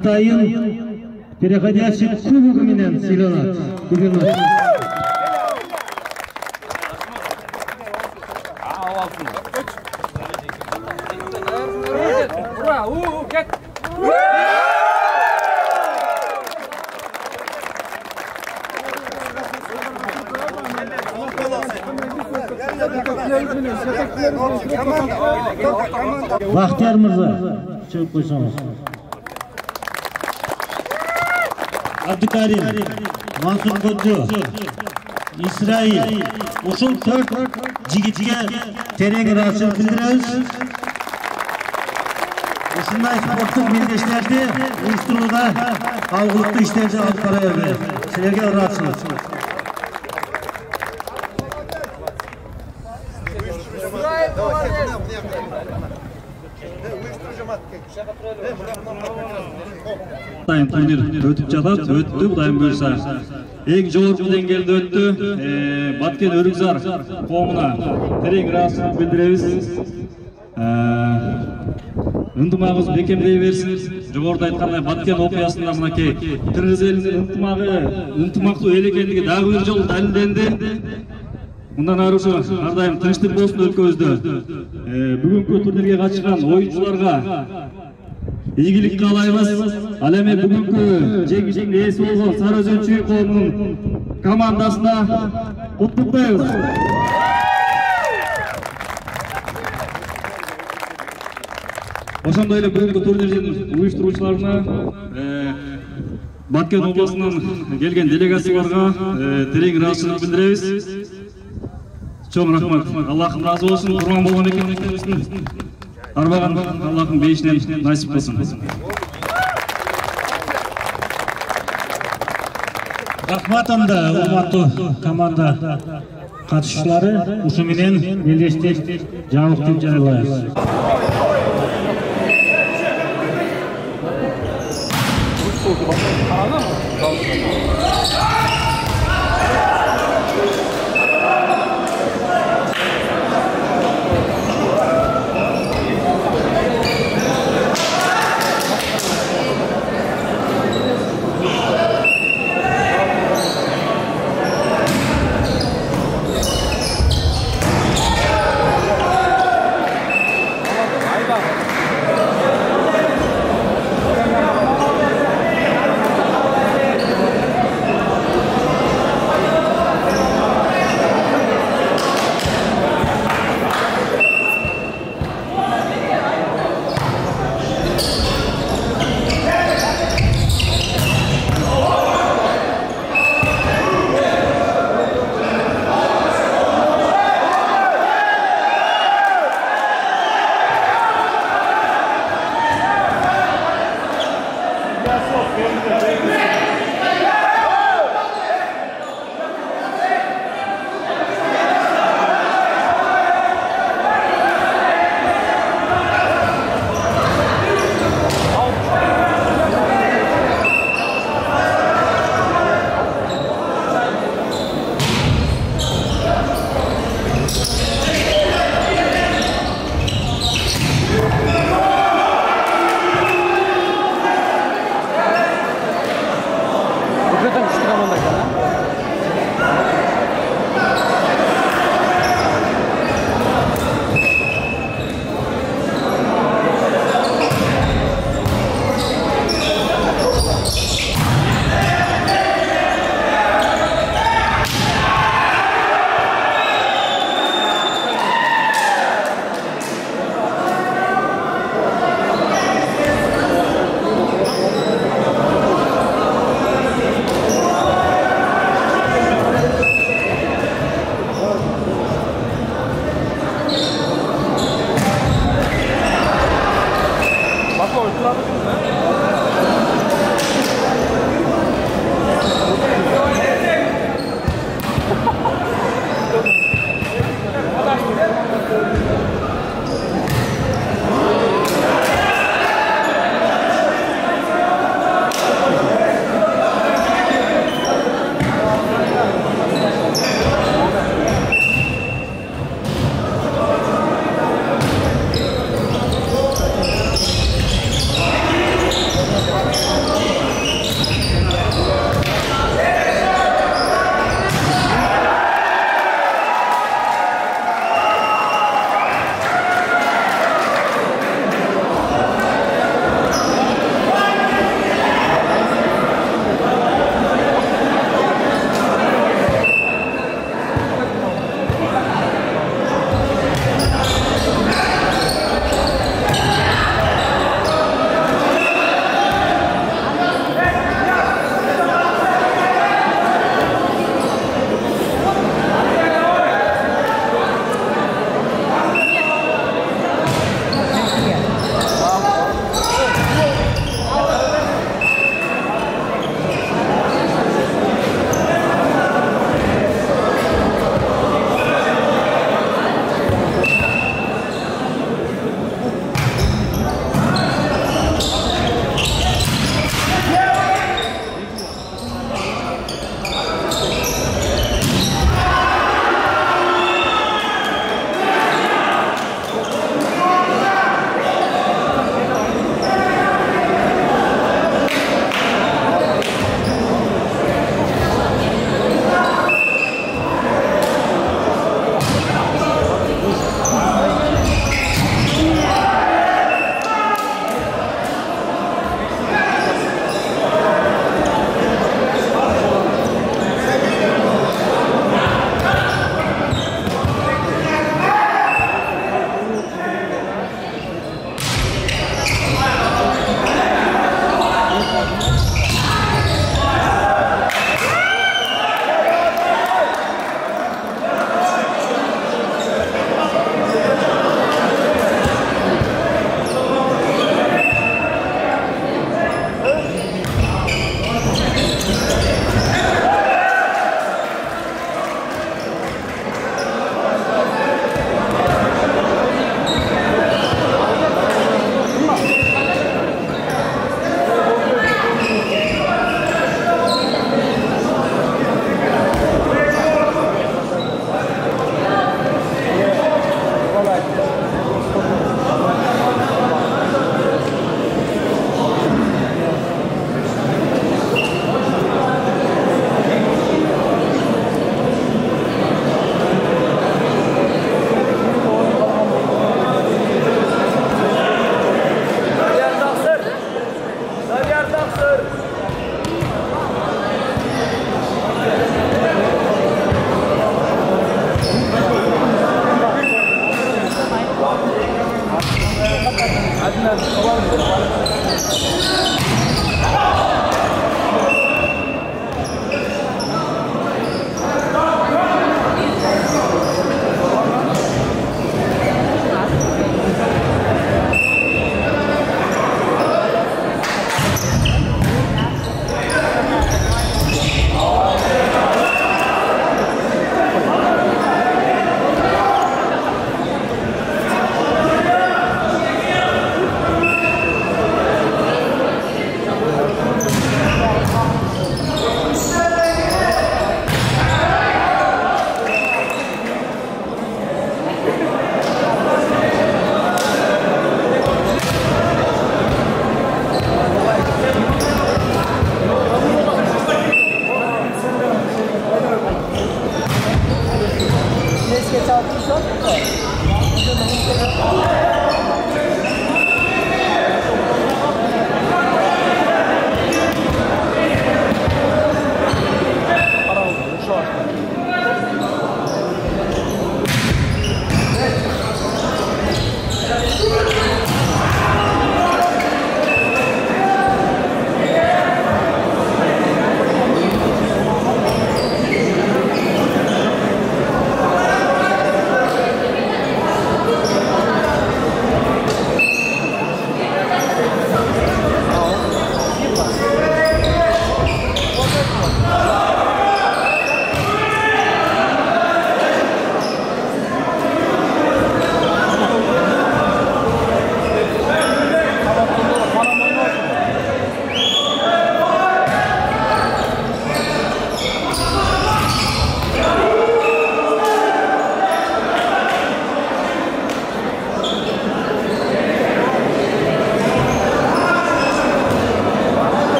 Атайын переходящий кубогу менен сыйланат. Губернатор. Бахтияр мырза, чыгып койсоңуз. Абдыкарим, Мансур Коджо, Исраил, ушул 4 жигитке терең ыраазычылык билдиребиз. Ушундай спорттук мелдештерди уюштурууда алгылыктуу иштерди алып бара берди. Силерге ыраазычылык. Дайым турнир өтүп жатат, өттү, Кудайым буйрса. Эң жогорку деңгээлде өттү. Баткен Өрүкзар коомуна терең ыраазычылык билдиребиз. Ынтымагыбыз бекемдей берсин. Жогоруда айткандай Баткен окуясында мынакей кыргыз элинин ынтымактуу эл экендиги дагы бир жолу далилденди. Мындан ары ошо ар дайым тынчтык болсун өлкөбүздө. Бүгүнкү турнирге катышкан оюнчуларга ийгилик каалайбыз. Ал эми бүгүнкү жеңишин ээси болгон Сарыөзөн Чүй коомунун командасына куттуктайбыз. Ошондой эле бүгүнкү турнирдин уюштуруучуларына Баткен обласынан келген делегацияларға терең ризашылық білдіреміз. Чоң рахмат. Аллах разы болсын. Құрбан болған мекендеріміздің арбаған Аллахың бейішінен насип болсын. Рахмат анда урматтуу команда катышуулары. Ушу менен белдештик жабыктып жарыялайбыз.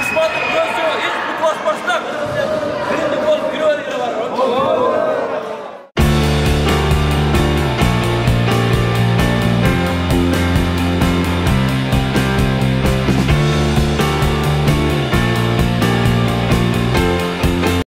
Düşmanlık gözü, hiç bu koşmaşlar.